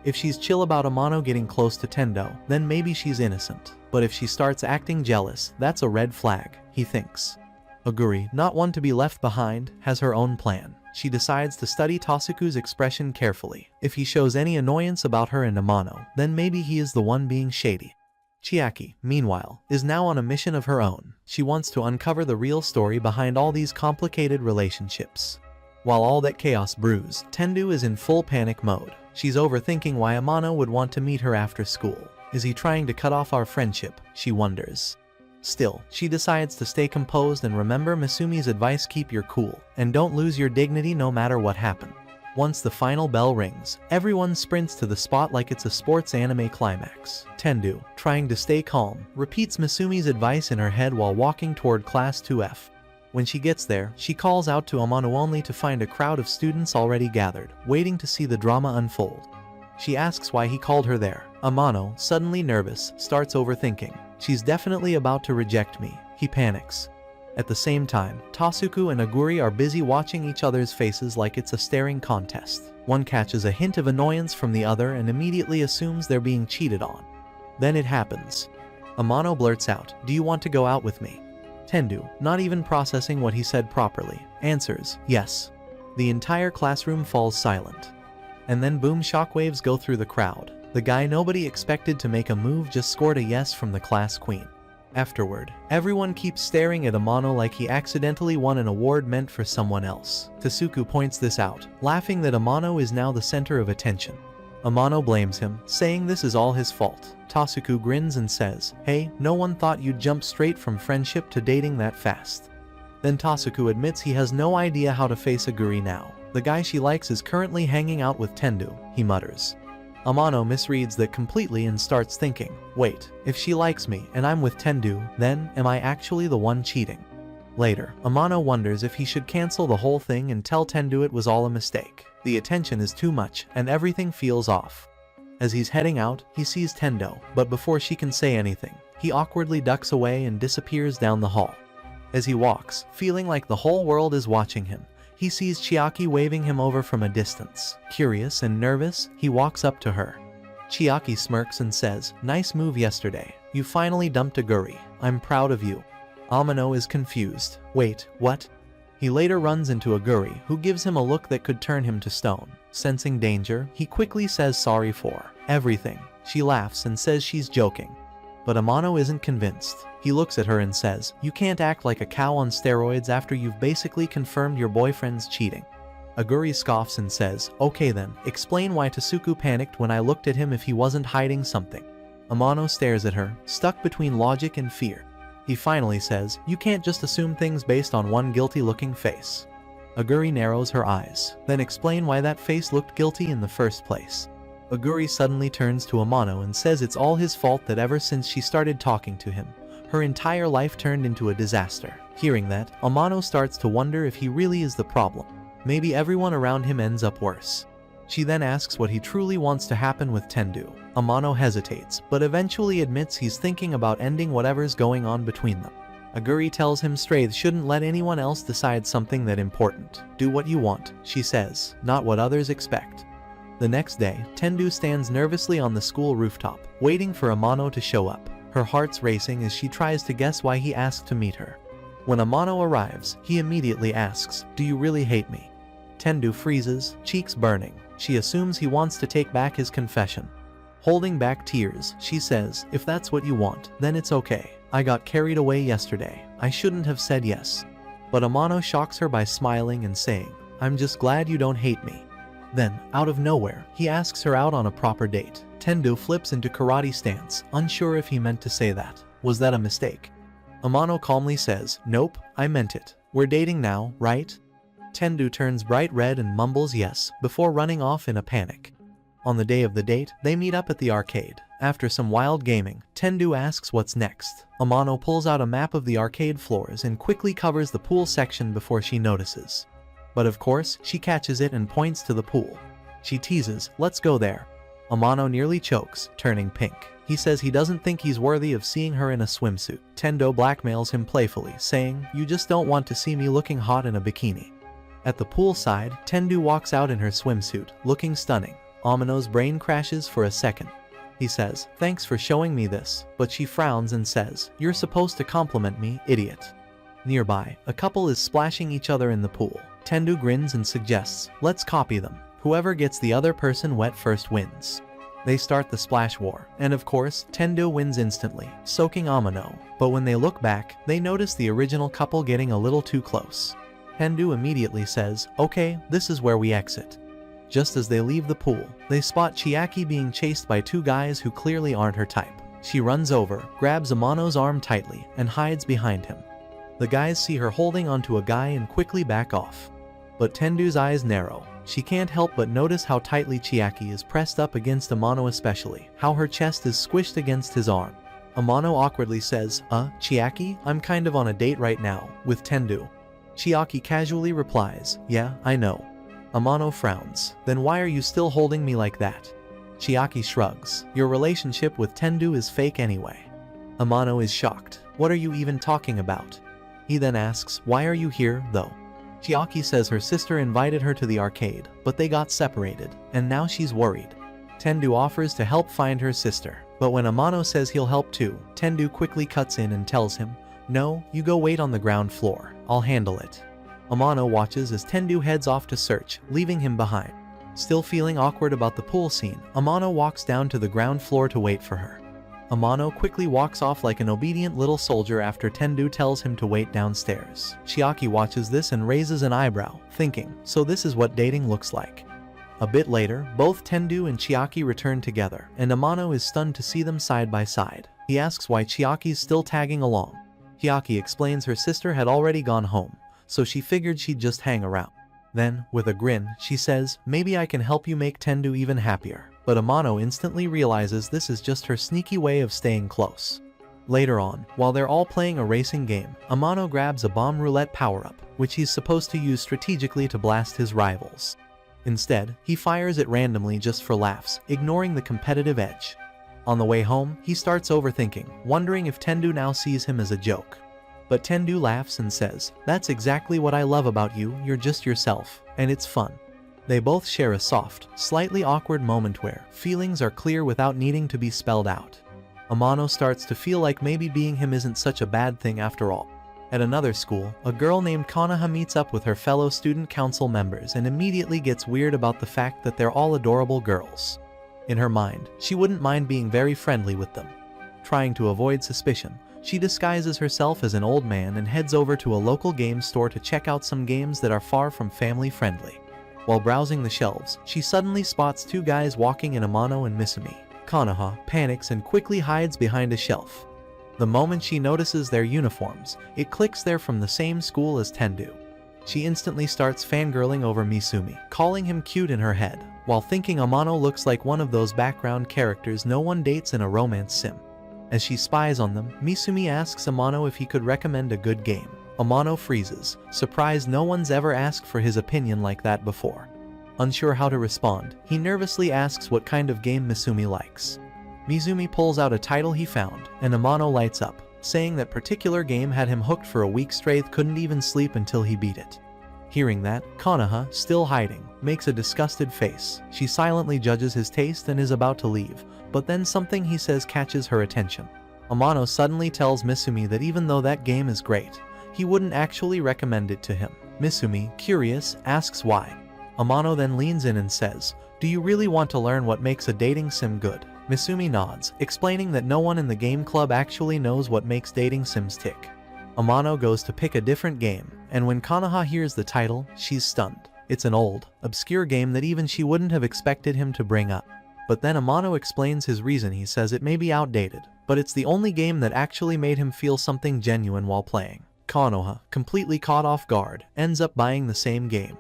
If she's chill about Amano getting close to Tendo, then maybe she's innocent. But if she starts acting jealous, that's a red flag, he thinks. Aguri, not one to be left behind, has her own plan. She decides to study Tasuku's expression carefully. If he shows any annoyance about her and Amano, then maybe he is the one being shady. Chiaki, meanwhile, is now on a mission of her own. She wants to uncover the real story behind all these complicated relationships. While all that chaos brews, Tendu is in full panic mode. She's overthinking why Amano would want to meet her after school. Is he trying to cut off our friendship? She wonders. Still, she decides to stay composed and remember Misumi's advice: keep your cool, and don't lose your dignity no matter what happens. Once the final bell rings, everyone sprints to the spot like it's a sports anime climax. Tendu, trying to stay calm, repeats Misumi's advice in her head while walking toward Class 2F. When she gets there, she calls out to Amano only to find a crowd of students already gathered, waiting to see the drama unfold. She asks why he called her there. Amano, suddenly nervous, starts overthinking. She's definitely about to reject me. He panics. At the same time, Tasuku and Aguri are busy watching each other's faces like it's a staring contest. One catches a hint of annoyance from the other and immediately assumes they're being cheated on. Then it happens. Amano blurts out, "Do you want to go out with me?" Tendu, not even processing what he said properly, answers, "Yes." The entire classroom falls silent. And then boom, shockwaves go through the crowd. The guy nobody expected to make a move just scored a yes from the class queen. Afterward, everyone keeps staring at Amano like he accidentally won an award meant for someone else. Tasuku points this out, laughing that Amano is now the center of attention. Amano blames him, saying this is all his fault. Tasuku grins and says, "Hey, no one thought you'd jump straight from friendship to dating that fast." Then Tasuku admits he has no idea how to face Aguri now. The guy she likes is currently hanging out with Tendu, he mutters. Amano misreads that completely and starts thinking, wait, if she likes me and I'm with Tendu, then am I actually the one cheating? Later, Amano wonders if he should cancel the whole thing and tell Tendu it was all a mistake. The attention is too much and everything feels off. As he's heading out, he sees Tendo, but before she can say anything, he awkwardly ducks away and disappears down the hall. As he walks, feeling like the whole world is watching him, he sees Chiaki waving him over from a distance. Curious and nervous, he walks up to her. Chiaki smirks and says, "Nice move yesterday. You finally dumped Aguri. I'm proud of you." Amano is confused. Wait, what? He later runs into Aguri, who gives him a look that could turn him to stone. Sensing danger, he quickly says sorry for everything. She laughs and says she's joking. But Amano isn't convinced. He looks at her and says, "You can't act like a cow on steroids after you've basically confirmed your boyfriend's cheating." Aguri scoffs and says, "Okay then, explain why Tasuku panicked when I looked at him if he wasn't hiding something." Amano stares at her, stuck between logic and fear. He finally says, "You can't just assume things based on one guilty-looking face." Aguri narrows her eyes. "Then explain why that face looked guilty in the first place." Aguri suddenly turns to Amano and says it's all his fault that ever since she started talking to him, her entire life turned into a disaster. Hearing that, Amano starts to wonder if he really is the problem. Maybe everyone around him ends up worse. She then asks what he truly wants to happen with Tendu. Amano hesitates, but eventually admits he's thinking about ending whatever's going on between them. Aguri tells him Straith shouldn't let anyone else decide something that important. Do what you want, she says, not what others expect. The next day, Tendu stands nervously on the school rooftop, waiting for Amano to show up. Her heart's racing as she tries to guess why he asked to meet her. When Amano arrives, he immediately asks, "Do you really hate me?" Tendu freezes, cheeks burning. She assumes he wants to take back his confession. Holding back tears, she says, "If that's what you want, then it's okay. I got carried away yesterday. I shouldn't have said yes." But Amano shocks her by smiling and saying, "I'm just glad you don't hate me." Then, out of nowhere, he asks her out on a proper date. Tendu flips into karate stance, unsure if he meant to say that. Was that a mistake? Amano calmly says, "Nope, I meant it. We're dating now, right?" Tendu turns bright red and mumbles yes, before running off in a panic. On the day of the date, they meet up at the arcade. After some wild gaming, Tendu asks what's next. Amano pulls out a map of the arcade floors and quickly covers the pool section before she notices. But of course, she catches it and points to the pool. She teases, "Let's go there." Amano nearly chokes, turning pink. He says he doesn't think he's worthy of seeing her in a swimsuit. Tendu blackmails him playfully, saying, "You just don't want to see me looking hot in a bikini." At the poolside, Tendu walks out in her swimsuit, looking stunning. Amano's brain crashes for a second. He says, "Thanks for showing me this," but she frowns and says, "You're supposed to compliment me, idiot." Nearby, a couple is splashing each other in the pool. Tendu grins and suggests, "Let's copy them. Whoever gets the other person wet first wins." They start the splash war, and of course, Tendu wins instantly, soaking Amano. But when they look back, they notice the original couple getting a little too close. Tendu immediately says, "Okay, this is where we exit." Just as they leave the pool, they spot Chiaki being chased by two guys who clearly aren't her type. She runs over, grabs Amano's arm tightly, and hides behind him. The guys see her holding onto a guy and quickly back off. But Tendu's eyes narrow. She can't help but notice how tightly Chiaki is pressed up against Amano, especially how her chest is squished against his arm. Amano awkwardly says, Chiaki, I'm kind of on a date right now, with Tendu." Chiaki casually replies, "Yeah, I know." Amano frowns. "Then why are you still holding me like that?" Chiaki shrugs. "Your relationship with Tendu is fake anyway." Amano is shocked. "What are you even talking about?" He then asks, "Why are you here, though?" Chiaki says her sister invited her to the arcade, but they got separated, and now she's worried. Tendu offers to help find her sister, but when Amano says he'll help too, Tendu quickly cuts in and tells him, "No, you go wait on the ground floor. I'll handle it." Amano watches as Tendu heads off to search, leaving him behind. Still feeling awkward about the pool scene, Amano walks down to the ground floor to wait for her. Amano quickly walks off like an obedient little soldier after Tendu tells him to wait downstairs. Chiaki watches this and raises an eyebrow, thinking, so this is what dating looks like. A bit later, both Tendu and Chiaki return together, and Amano is stunned to see them side by side. He asks why Chiaki's still tagging along. Chiaki explains her sister had already gone home, so she figured she'd just hang around. Then, with a grin, she says, "Maybe I can help you make Tendu even happier." But Amano instantly realizes this is just her sneaky way of staying close. Later on, while they're all playing a racing game, Amano grabs a bomb roulette power-up, which he's supposed to use strategically to blast his rivals. Instead, he fires it randomly just for laughs, ignoring the competitive edge. On the way home, he starts overthinking, wondering if Tendu now sees him as a joke. But Tendu laughs and says, "That's exactly what I love about you, you're just yourself, and it's fun." They both share a soft, slightly awkward moment where feelings are clear without needing to be spelled out. Amano starts to feel like maybe being him isn't such a bad thing after all. At another school, a girl named Konoha meets up with her fellow student council members and immediately gets weird about the fact that they're all adorable girls. In her mind, she wouldn't mind being very friendly with them. Trying to avoid suspicion, she disguises herself as an old man and heads over to a local game store to check out some games that are far from family-friendly. While browsing the shelves, she suddenly spots two guys walking in Amano and Misumi. Konoha panics and quickly hides behind a shelf. The moment she notices their uniforms, it clicks they're from the same school as Tendu. She instantly starts fangirling over Misumi, calling him cute in her head, while thinking Amano looks like one of those background characters no one dates in a romance sim. As she spies on them, Misumi asks Amano if he could recommend a good game. Amano freezes, surprised no one's ever asked for his opinion like that before. Unsure how to respond, he nervously asks what kind of game Misumi likes. Mizumi pulls out a title he found, and Amano lights up, saying that particular game had him hooked for a week straight, couldn't even sleep until he beat it. Hearing that, Konoha, still hiding, makes a disgusted face. She silently judges his taste and is about to leave, but then something he says catches her attention. Amano suddenly tells Misumi that even though that game is great, he wouldn't actually recommend it to him. Misumi, curious, asks why. Amano then leans in and says, "Do you really want to learn what makes a dating sim good?" Misumi nods, explaining that no one in the game club actually knows what makes dating sims tick. Amano goes to pick a different game, and when Konoha hears the title, she's stunned. It's an old, obscure game that even she wouldn't have expected him to bring up. But then Amano explains his reason. He says it may be outdated, but it's the only game that actually made him feel something genuine while playing. Konoha, completely caught off guard, ends up buying the same game.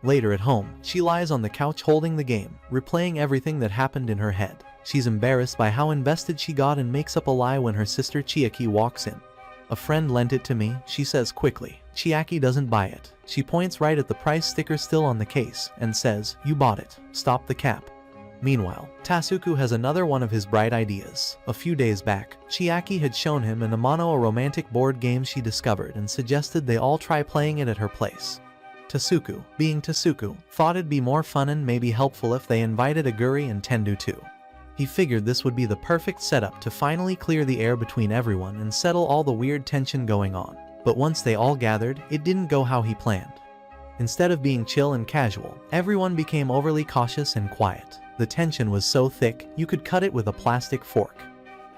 Later at home, she lies on the couch holding the game, replaying everything that happened in her head. She's embarrassed by how invested she got and makes up a lie when her sister Chiaki walks in. "A friend lent it to me," she says quickly. Chiaki doesn't buy it. She points right at the price sticker still on the case and says, "You bought it. Stop the cap." Meanwhile, Tasuku has another one of his bright ideas. A few days back, Chiaki had shown him and Amano a romantic board game she discovered and suggested they all try playing it at her place. Tasuku, being Tasuku, thought it'd be more fun and maybe helpful if they invited Aguri and Tendu too. He figured this would be the perfect setup to finally clear the air between everyone and settle all the weird tension going on. But once they all gathered, it didn't go how he planned. Instead of being chill and casual, everyone became overly cautious and quiet. The tension was so thick, you could cut it with a plastic fork.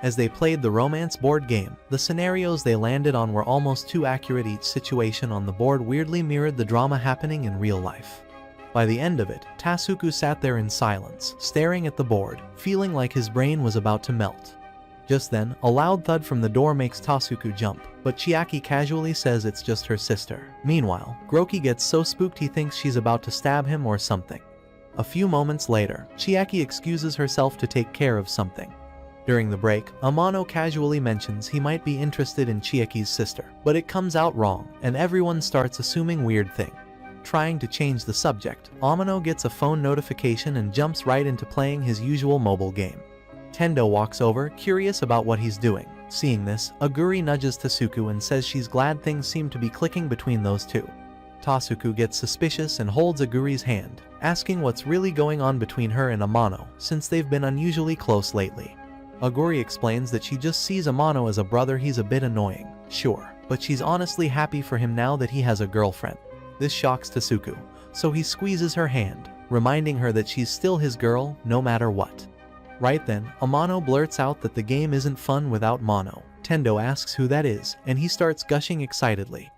As they played the romance board game, the scenarios they landed on were almost too accurate. Each situation on the board weirdly mirrored the drama happening in real life. By the end of it, Tasuku sat there in silence, staring at the board, feeling like his brain was about to melt. Just then, a loud thud from the door makes Tasuku jump, but Chiaki casually says it's just her sister. Meanwhile, Groki gets so spooked he thinks she's about to stab him or something. A few moments later, Chiaki excuses herself to take care of something. During the break, Amano casually mentions he might be interested in Chiaki's sister, but it comes out wrong, and everyone starts assuming weird thing. Trying to change the subject, Amano gets a phone notification and jumps right into playing his usual mobile game. Tendo walks over, curious about what he's doing. Seeing this, Aguri nudges Tasuku and says she's glad things seem to be clicking between those two. Tasuku gets suspicious and holds Aguri's hand, asking what's really going on between her and Amano, since they've been unusually close lately. Aguri explains that she just sees Amano as a brother. He's a bit annoying, sure, but she's honestly happy for him now that he has a girlfriend. This shocks Tasuku, so he squeezes her hand, reminding her that she's still his girl, no matter what. Right then, Amano blurts out that the game isn't fun without Mono. Tendo asks who that is, and he starts gushing excitedly.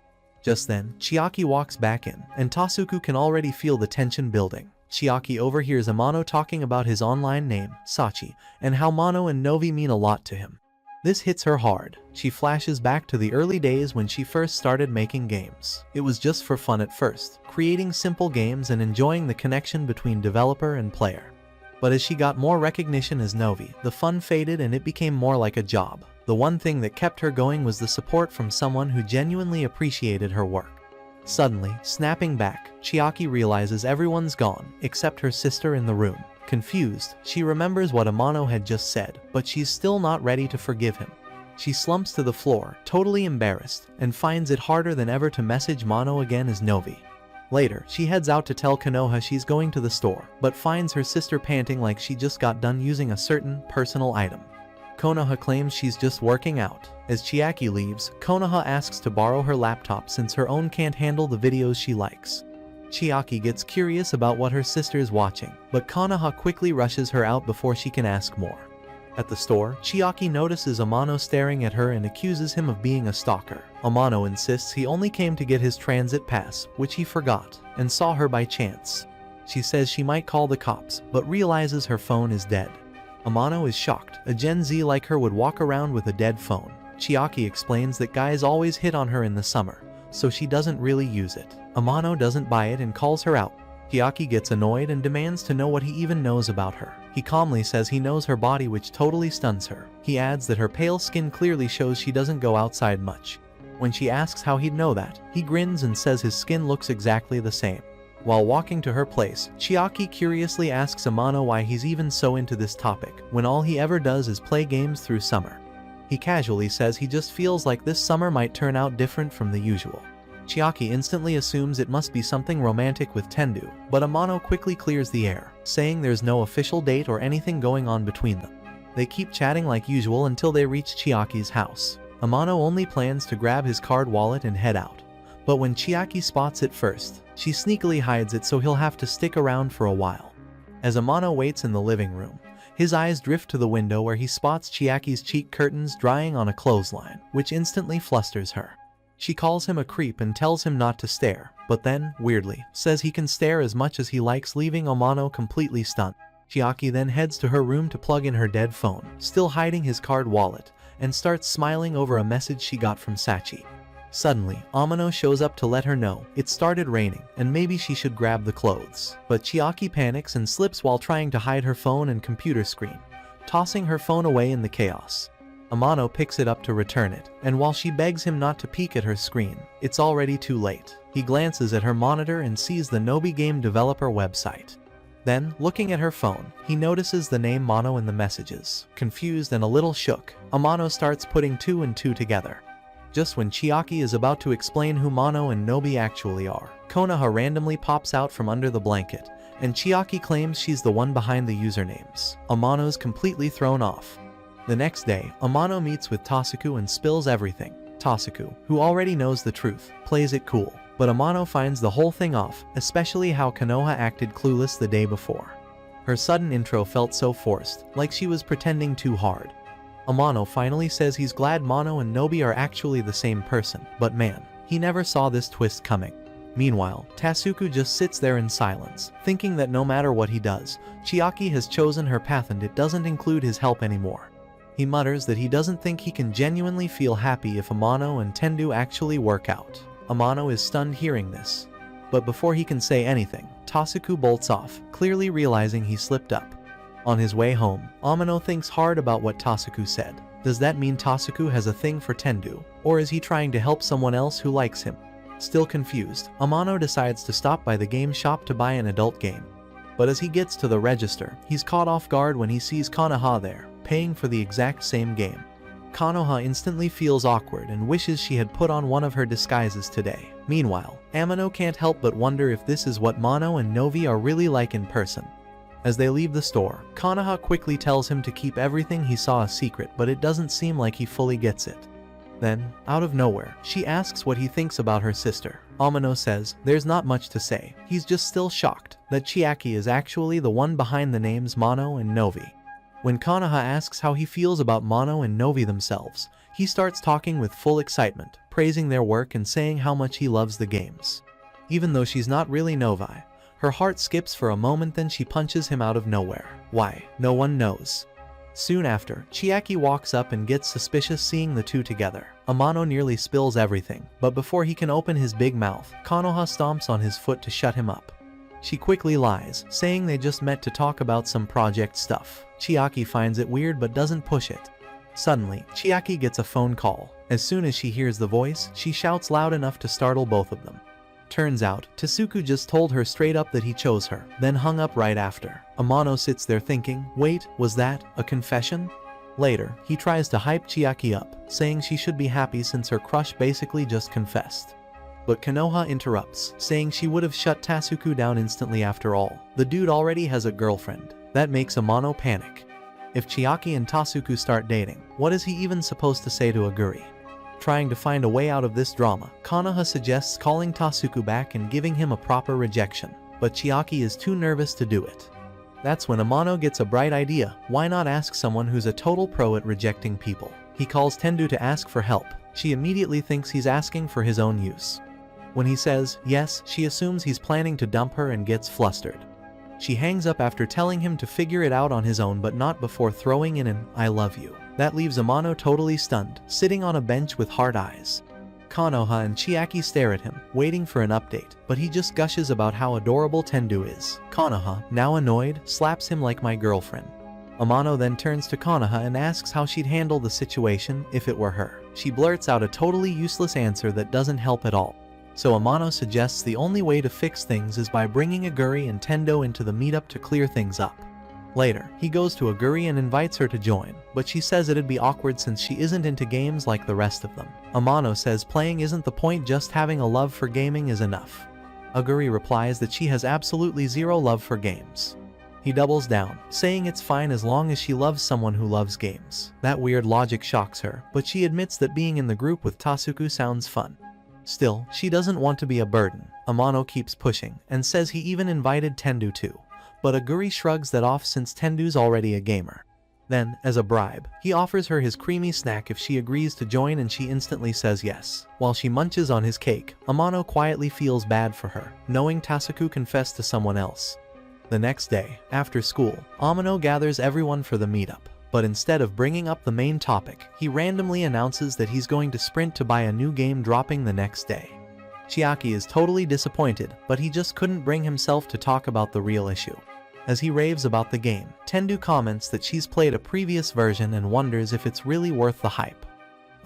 Just then, Chiaki walks back in, and Tasuku can already feel the tension building. Chiaki overhears Amano talking about his online name, Sachi, and how Mono and Novi mean a lot to him. This hits her hard. She flashes back to the early days when she first started making games. It was just for fun at first, creating simple games and enjoying the connection between developer and player. But as she got more recognition as Novi, the fun faded and it became more like a job. The one thing that kept her going was the support from someone who genuinely appreciated her work. Suddenly, snapping back, Chiaki realizes everyone's gone, except her sister in the room. Confused, she remembers what Amano had just said, but she's still not ready to forgive him. She slumps to the floor, totally embarrassed, and finds it harder than ever to message Mono again as Novi. Later, she heads out to tell Konoha she's going to the store, but finds her sister panting like she just got done using a certain personal item. Konoha claims she's just working out. As Chiaki leaves, Konoha asks to borrow her laptop since her own can't handle the videos she likes. Chiaki gets curious about what her sister is watching, but Konoha quickly rushes her out before she can ask more. At the store, Chiaki notices Amano staring at her and accuses him of being a stalker. Amano insists he only came to get his transit pass, which he forgot, and saw her by chance. She says she might call the cops, but realizes her phone is dead. Amano is shocked. A Gen Z like her would walk around with a dead phone. Chiaki explains that guys always hit on her in the summer, so she doesn't really use it. Amano doesn't buy it and calls her out. Chiaki gets annoyed and demands to know what he even knows about her. He calmly says he knows her body, which totally stuns her. He adds that her pale skin clearly shows she doesn't go outside much. When she asks how he'd know that, he grins and says his skin looks exactly the same. While walking to her place, Chiaki curiously asks Amano why he's even so into this topic, when all he ever does is play games through summer. He casually says he just feels like this summer might turn out different from the usual. Chiaki instantly assumes it must be something romantic with Tendu, but Amano quickly clears the air, saying there's no official date or anything going on between them. They keep chatting like usual until they reach Chiaki's house. Amano only plans to grab his card wallet and head out. But when Chiaki spots it first, she sneakily hides it so he'll have to stick around for a while. As Amano waits in the living room, his eyes drift to the window where he spots Chiaki's cheek curtains drying on a clothesline, which instantly flusters her. She calls him a creep and tells him not to stare, but then, weirdly, says he can stare as much as he likes, leaving Amano completely stunned. Chiaki then heads to her room to plug in her dead phone, still hiding his card wallet, and starts smiling over a message she got from Sachi. Suddenly, Amano shows up to let her know it started raining and maybe she should grab the clothes. But Chiaki panics and slips while trying to hide her phone and computer screen, tossing her phone away in the chaos. Amano picks it up to return it, and while she begs him not to peek at her screen, it's already too late. He glances at her monitor and sees the Nobi game developer website. Then, looking at her phone, he notices the name Mono in the messages. Confused and a little shook, Amano starts putting two and two together. Just when Chiaki is about to explain who Mono and Nobi actually are, Konoha randomly pops out from under the blanket, and Chiaki claims she's the one behind the usernames. Amano's completely thrown off. The next day, Amano meets with Tasuku and spills everything. Tasuku, who already knows the truth, plays it cool. But Amano finds the whole thing off, especially how Konoha acted clueless the day before. Her sudden intro felt so forced, like she was pretending too hard. Amano finally says he's glad Mono and Nobi are actually the same person, but man, he never saw this twist coming. Meanwhile, Tasuku just sits there in silence, thinking that no matter what he does, Chiaki has chosen her path and it doesn't include his help anymore. He mutters that he doesn't think he can genuinely feel happy if Amano and Tendu actually work out. Amano is stunned hearing this. But before he can say anything, Tasuku bolts off, clearly realizing he slipped up. On his way home, Amano thinks hard about what Tasuku said. Does that mean Tasuku has a thing for Tendu, or is he trying to help someone else who likes him? Still confused, Amano decides to stop by the game shop to buy an adult game. But as he gets to the register, he's caught off guard when he sees Konoha there, paying for the exact same game. Konoha instantly feels awkward and wishes she had put on one of her disguises today. Meanwhile, Amano can't help but wonder if this is what Mono and Novi are really like in person. As they leave the store, Konoha quickly tells him to keep everything he saw a secret, but it doesn't seem like he fully gets it. Then, out of nowhere, she asks what he thinks about her sister. Amano says there's not much to say, he's just still shocked that Chiaki is actually the one behind the names Mono and Novi. When Konoha asks how he feels about Mono and Novi themselves, he starts talking with full excitement, praising their work and saying how much he loves the games. Even though she's not really Novi, her heart skips for a moment, then she punches him out of nowhere. Why? No one knows. Soon after, Chiaki walks up and gets suspicious seeing the two together. Amano nearly spills everything, but before he can open his big mouth, Konoha stomps on his foot to shut him up. She quickly lies, saying they just met to talk about some project stuff. Chiaki finds it weird but doesn't push it. Suddenly, Chiaki gets a phone call. As soon as she hears the voice, she shouts loud enough to startle both of them. Turns out, Tasuku just told her straight up that he chose her, then hung up right after. Amano sits there thinking, wait, was that a confession? Later, he tries to hype Chiaki up, saying she should be happy since her crush basically just confessed. But Konoha interrupts, saying she would have shut Tasuku down instantly after all. The dude already has a girlfriend. That makes Amano panic. If Chiaki and Tasuku start dating, what is he even supposed to say to Aguri? Trying to find a way out of this drama, Konoha suggests calling Tasuku back and giving him a proper rejection, but Chiaki is too nervous to do it. That's when Amano gets a bright idea. Why not ask someone who's a total pro at rejecting people? He calls Tendu to ask for help. She immediately thinks he's asking for his own use. When he says yes, she assumes he's planning to dump her and gets flustered. She hangs up after telling him to figure it out on his own, but not before throwing in an "I love you." That leaves Amano totally stunned, sitting on a bench with hard eyes. Konoha and Chiaki stare at him, waiting for an update, but he just gushes about how adorable Tendu is. Konoha, now annoyed, slaps him like "my girlfriend." Amano then turns to Konoha and asks how she'd handle the situation if it were her. She blurts out a totally useless answer that doesn't help at all. So Amano suggests the only way to fix things is by bringing Aguri and Tendo into the meetup to clear things up. Later, he goes to Aguri and invites her to join, but she says it'd be awkward since she isn't into games like the rest of them. Amano says playing isn't the point, just having a love for gaming is enough. Aguri replies that she has absolutely zero love for games. He doubles down, saying it's fine as long as she loves someone who loves games. That weird logic shocks her, but she admits that being in the group with Tasuku sounds fun. Still, she doesn't want to be a burden. Amano keeps pushing, and says he even invited Tendu too. But Aguri shrugs that off since Tendu's already a gamer. Then, as a bribe, he offers her his creamy snack if she agrees to join, and she instantly says yes. While she munches on his cake, Amano quietly feels bad for her, knowing Tasuku confessed to someone else. The next day, after school, Amano gathers everyone for the meetup. But instead of bringing up the main topic, he randomly announces that he's going to sprint to buy a new game dropping the next day. Chiaki is totally disappointed, but he just couldn't bring himself to talk about the real issue. As he raves about the game, Tendu comments that she's played a previous version and wonders if it's really worth the hype.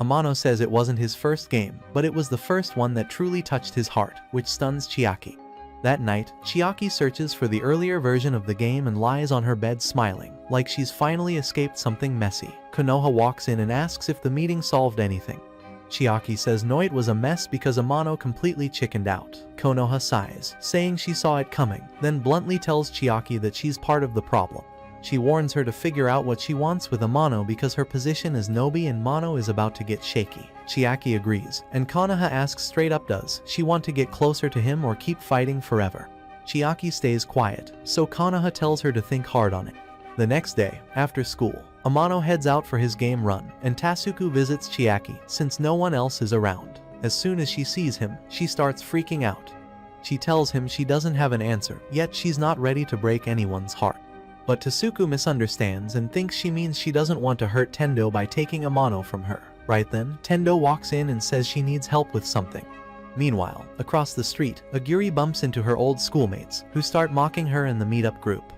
Amano says it wasn't his first game, but it was the first one that truly touched his heart, which stuns Chiaki. That night, Chiaki searches for the earlier version of the game and lies on her bed smiling, like she's finally escaped something messy. Konoha walks in and asks if the meeting solved anything. Chiaki says no, it was a mess because Amano completely chickened out. Konoha sighs, saying she saw it coming, then bluntly tells Chiaki that she's part of the problem. She warns her to figure out what she wants with Amano because her position as Nobi and Mano is about to get shaky. Chiaki agrees, and Konoha asks straight up, does she want to get closer to him or keep fighting forever? Chiaki stays quiet, so Konoha tells her to think hard on it. The next day, after school, Amano heads out for his game run, and Tasuku visits Chiaki since no one else is around. As soon as she sees him, she starts freaking out. She tells him she doesn't have an answer, yet she's not ready to break anyone's heart. But Tasuku misunderstands and thinks she means she doesn't want to hurt Tendo by taking Amano from her. Right then, Tendo walks in and says she needs help with something. Meanwhile, across the street, Aguri bumps into her old schoolmates, who start mocking her in the meetup group.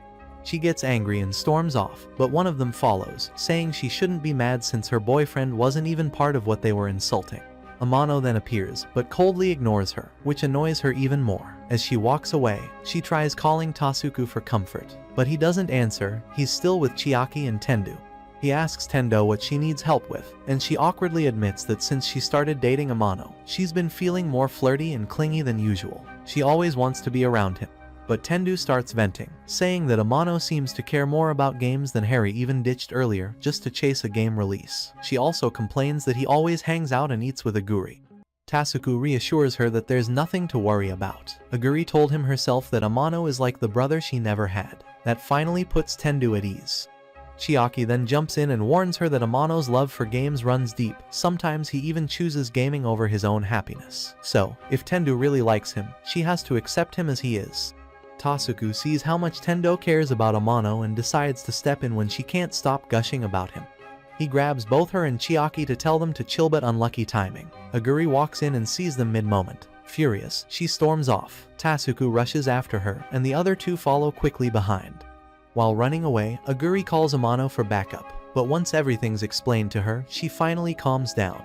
She gets angry and storms off, but one of them follows, saying she shouldn't be mad since her boyfriend wasn't even part of what they were insulting. Amano then appears, but coldly ignores her, which annoys her even more. As she walks away, she tries calling Tasuku for comfort, but he doesn't answer. He's still with Chiaki and Tendu. He asks Tendo what she needs help with, and she awkwardly admits that since she started dating Amano, she's been feeling more flirty and clingy than usual. She always wants to be around him. But Tendu starts venting, saying that Amano seems to care more about games than Harry even ditched earlier just to chase a game release. She also complains that he always hangs out and eats with Aguri. Tasuku reassures her that there's nothing to worry about. Aguri told him herself that Amano is like the brother she never had. That finally puts Tendu at ease. Chiaki then jumps in and warns her that Amano's love for games runs deep. Sometimes he even chooses gaming over his own happiness. So, if Tendu really likes him, she has to accept him as he is. Tasuku sees how much Tendo cares about Amano and decides to step in when she can't stop gushing about him. He grabs both her and Chiaki to tell them to chill, but unlucky timing. Aguri walks in and sees them mid-moment. Furious, she storms off. Tasuku rushes after her, and the other two follow quickly behind. While running away, Aguri calls Amano for backup, but once everything's explained to her, she finally calms down.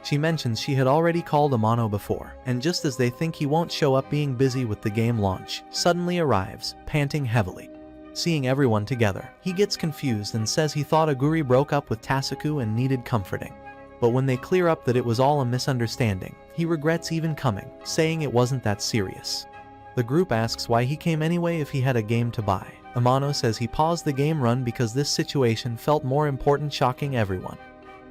She mentions she had already called Amano before, and just as they think he won't show up, being busy with the game launch, suddenly arrives, panting heavily. Seeing everyone together, he gets confused and says he thought Aguri broke up with Tasuku and needed comforting. But when they clear up that it was all a misunderstanding, he regrets even coming, saying it wasn't that serious. The group asks why he came anyway if he had a game to buy. Amano says he paused the game run because this situation felt more important, shocking everyone.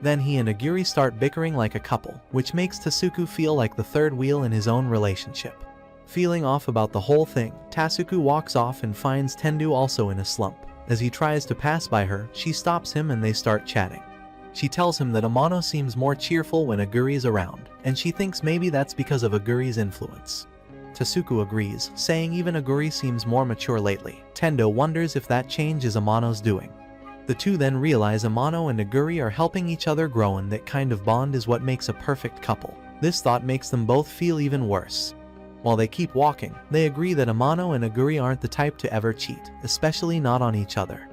Then he and Aguri start bickering like a couple, which makes Tasuku feel like the third wheel in his own relationship. Feeling off about the whole thing, Tasuku walks off and finds Tendu also in a slump. As he tries to pass by her, she stops him and they start chatting. She tells him that Amano seems more cheerful when Aguri's around, and she thinks maybe that's because of Aguri's influence. Tasuku agrees, saying even Aguri seems more mature lately. Tendo wonders if that change is Amano's doing. The two then realize Amano and Aguri are helping each other grow, and that kind of bond is what makes a perfect couple. This thought makes them both feel even worse. While they keep walking, they agree that Amano and Aguri aren't the type to ever cheat, especially not on each other.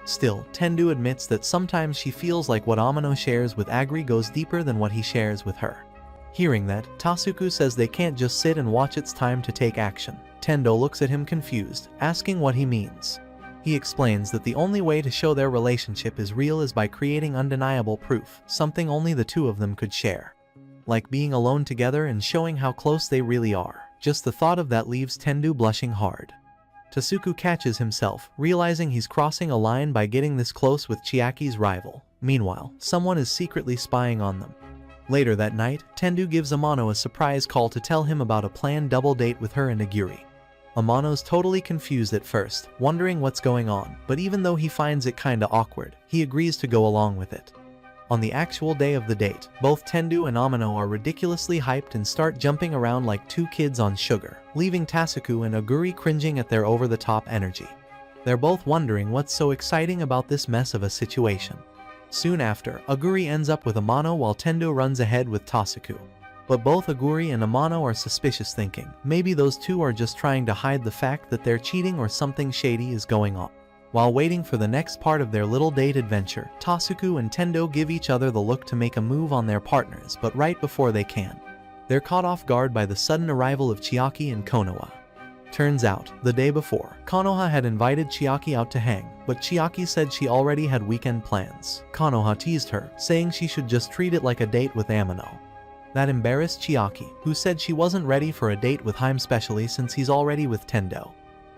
Still, Tendu admits that sometimes she feels like what Amano shares with Aguri goes deeper than what he shares with her. Hearing that, Tasuku says they can't just sit and watch, it's time to take action. Tendo looks at him confused, asking what he means. He explains that the only way to show their relationship is real is by creating undeniable proof, something only the two of them could share. Like being alone together and showing how close they really are. Just the thought of that leaves Tendu blushing hard. Tasuku catches himself, realizing he's crossing a line by getting this close with Chiaki's rival. Meanwhile, someone is secretly spying on them. Later that night, Tendu gives Amano a surprise call to tell him about a planned double date with her and Aguri. Amano's totally confused at first, wondering what's going on, but even though he finds it kinda awkward, he agrees to go along with it. On the actual day of the date, both Tendu and Amano are ridiculously hyped and start jumping around like two kids on sugar, leaving Tasuku and Aguri cringing at their over-the-top energy. They're both wondering what's so exciting about this mess of a situation. Soon after, Aguri ends up with Amano while Tendu runs ahead with Tasuku. But both Aguri and Amano are suspicious, thinking maybe those two are just trying to hide the fact that they're cheating or something shady is going on. While waiting for the next part of their little date adventure, Tasuku and Tendo give each other the look to make a move on their partners, but right before they can, they're caught off guard by the sudden arrival of Chiaki and Konoha. Turns out, the day before, Konoha had invited Chiaki out to hang, but Chiaki said she already had weekend plans. Konoha teased her, saying she should just treat it like a date with Amano. That embarrassed Chiaki, who said she wasn't ready for a date with him, especially since he's already with Tendo.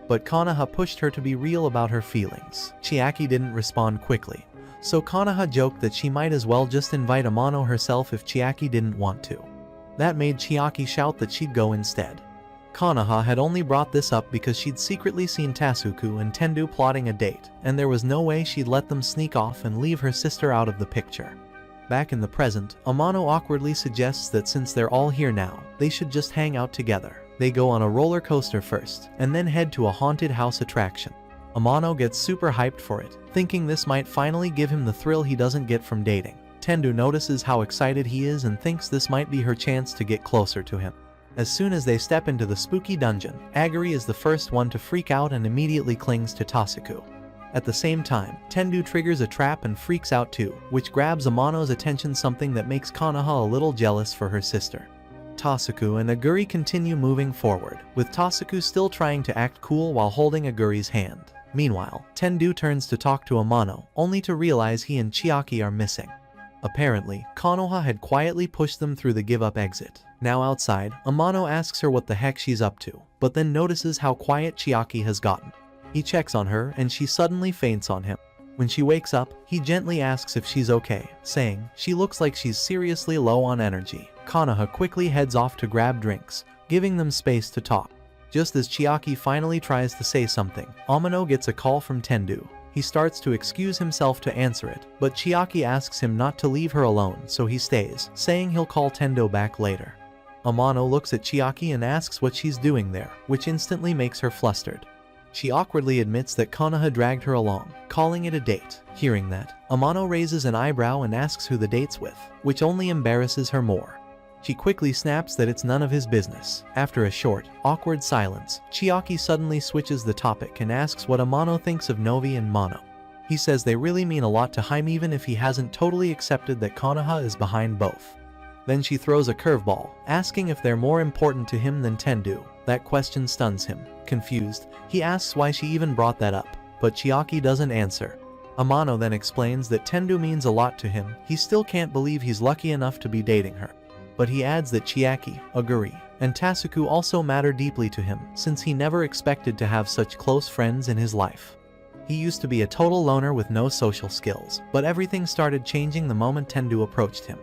But Konoha pushed her to be real about her feelings. Chiaki didn't respond quickly, so Konoha joked that she might as well just invite Amano herself if Chiaki didn't want to. That made Chiaki shout that she'd go instead. Konoha had only brought this up because she'd secretly seen Tasuku and Tendu plotting a date, and there was no way she'd let them sneak off and leave her sister out of the picture. Back in the present, Amano awkwardly suggests that since they're all here now, they should just hang out together. They go on a roller coaster first, and then head to a haunted house attraction. Amano gets super hyped for it, thinking this might finally give him the thrill he doesn't get from dating. Tendu notices how excited he is and thinks this might be her chance to get closer to him. As soon as they step into the spooky dungeon, Aguri is the first one to freak out and immediately clings to Tasuku. At the same time, Tendu triggers a trap and freaks out too, which grabs Amano's attention, something that makes Konoha a little jealous for her sister. Tasuku and Aguri continue moving forward, with Tasuku still trying to act cool while holding Aguri's hand. Meanwhile, Tendu turns to talk to Amano, only to realize he and Chiaki are missing. Apparently, Konoha had quietly pushed them through the give-up exit. Now outside, Amano asks her what the heck she's up to, but then notices how quiet Chiaki has gotten. He checks on her and she suddenly faints on him. When she wakes up, he gently asks if she's okay, saying she looks like she's seriously low on energy. Konoha quickly heads off to grab drinks, giving them space to talk. Just as Chiaki finally tries to say something, Amano gets a call from Tendu. He starts to excuse himself to answer it, but Chiaki asks him not to leave her alone, so he stays, saying he'll call Tendo back later. Amano looks at Chiaki and asks what she's doing there, which instantly makes her flustered. She awkwardly admits that Konoha dragged her along, calling it a date. Hearing that, Amano raises an eyebrow and asks who the date's with, which only embarrasses her more. She quickly snaps that it's none of his business. After a short, awkward silence, Chiaki suddenly switches the topic and asks what Amano thinks of Novi and Mono. He says they really mean a lot to him even if he hasn't totally accepted that Konoha is behind both. Then she throws a curveball, asking if they're more important to him than Tendu. That question stuns him. Confused, he asks why she even brought that up, but Chiaki doesn't answer. Amano then explains that Tendu means a lot to him. He still can't believe he's lucky enough to be dating her. But he adds that Chiaki, Aguri, and Tasuku also matter deeply to him, since he never expected to have such close friends in his life. He used to be a total loner with no social skills, but everything started changing the moment Tendu approached him.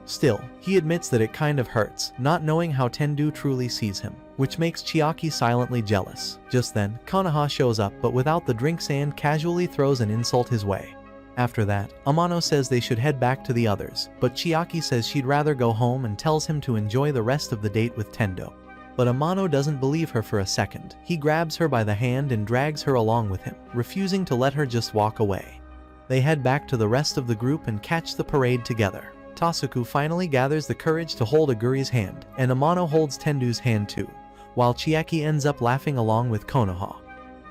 Still, he admits that it kind of hurts, not knowing how Tendu truly sees him, which makes Chiaki silently jealous. Just then, Konoha shows up but without the drinks and casually throws an insult his way. After that, Amano says they should head back to the others, but Chiaki says she'd rather go home and tells him to enjoy the rest of the date with Tendo. But Amano doesn't believe her for a second. He grabs her by the hand and drags her along with him, refusing to let her just walk away. They head back to the rest of the group and catch the parade together. Tasuku finally gathers the courage to hold Aguri's hand, and Amano holds Tendu's hand too, while Chiaki ends up laughing along with Konoha.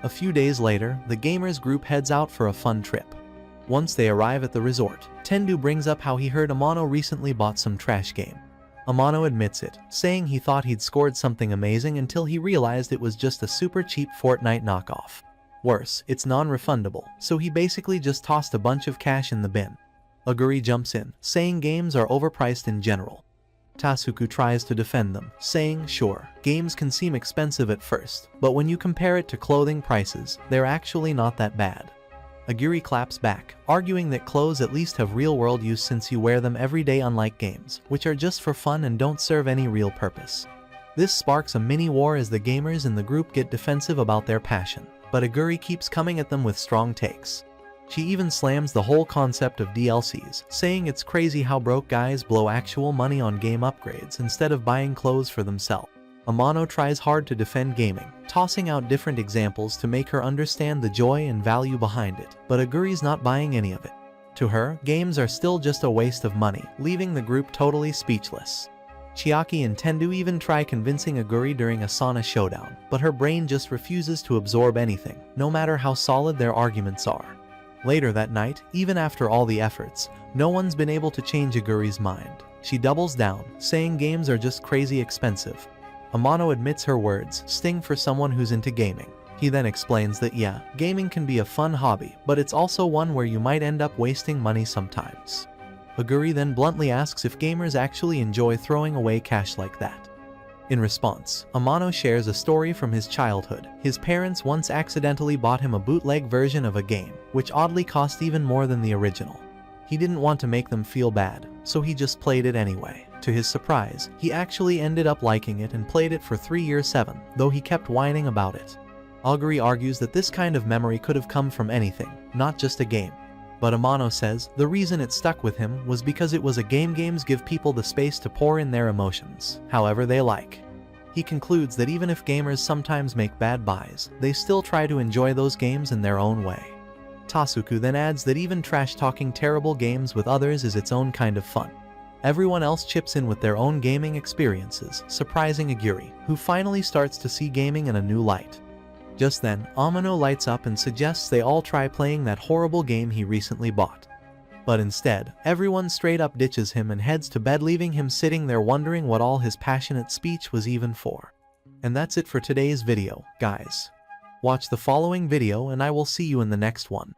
A few days later, the gamers group heads out for a fun trip. Once they arrive at the resort, Tendu brings up how he heard Amano recently bought some trash game. Amano admits it, saying he thought he'd scored something amazing until he realized it was just a super cheap Fortnite knockoff. Worse, it's non-refundable, so he basically just tossed a bunch of cash in the bin. Aguri jumps in, saying games are overpriced in general. Tasuku tries to defend them, saying, sure, games can seem expensive at first, but when you compare it to clothing prices, they're actually not that bad. Aguri claps back, arguing that clothes at least have real-world use since you wear them every day, unlike games, which are just for fun and don't serve any real purpose. This sparks a mini-war as the gamers in the group get defensive about their passion, but Aguri keeps coming at them with strong takes. She even slams the whole concept of DLCs, saying it's crazy how broke guys blow actual money on game upgrades instead of buying clothes for themselves. Amano tries hard to defend gaming, tossing out different examples to make her understand the joy and value behind it, but Aguri's not buying any of it. To her, games are still just a waste of money, leaving the group totally speechless. Chiaki and Tendu even try convincing Aguri during a sauna showdown, but her brain just refuses to absorb anything, no matter how solid their arguments are. Later that night, even after all the efforts, no one's been able to change Aguri's mind. She doubles down, saying games are just crazy expensive. Amano admits her words sting for someone who's into gaming. He then explains that yeah, gaming can be a fun hobby, but it's also one where you might end up wasting money sometimes. Aguri then bluntly asks if gamers actually enjoy throwing away cash like that. In response, Amano shares a story from his childhood. His parents once accidentally bought him a bootleg version of a game, which oddly cost even more than the original. He didn't want to make them feel bad, so he just played it anyway. To his surprise, he actually ended up liking it and played it for 3 years 7, though he kept whining about it. Aguri argues that this kind of memory could have come from anything, not just a game. But Amano says the reason it stuck with him was because it was a game. Games give people the space to pour in their emotions, however they like. He concludes that even if gamers sometimes make bad buys, they still try to enjoy those games in their own way. Tasuku then adds that even trash-talking terrible games with others is its own kind of fun. Everyone else chips in with their own gaming experiences, surprising Aguri, who finally starts to see gaming in a new light. Just then, Amano lights up and suggests they all try playing that horrible game he recently bought. But instead, everyone straight up ditches him and heads to bed, leaving him sitting there wondering what all his passionate speech was even for. And that's it for today's video, guys. Watch the following video and I will see you in the next one.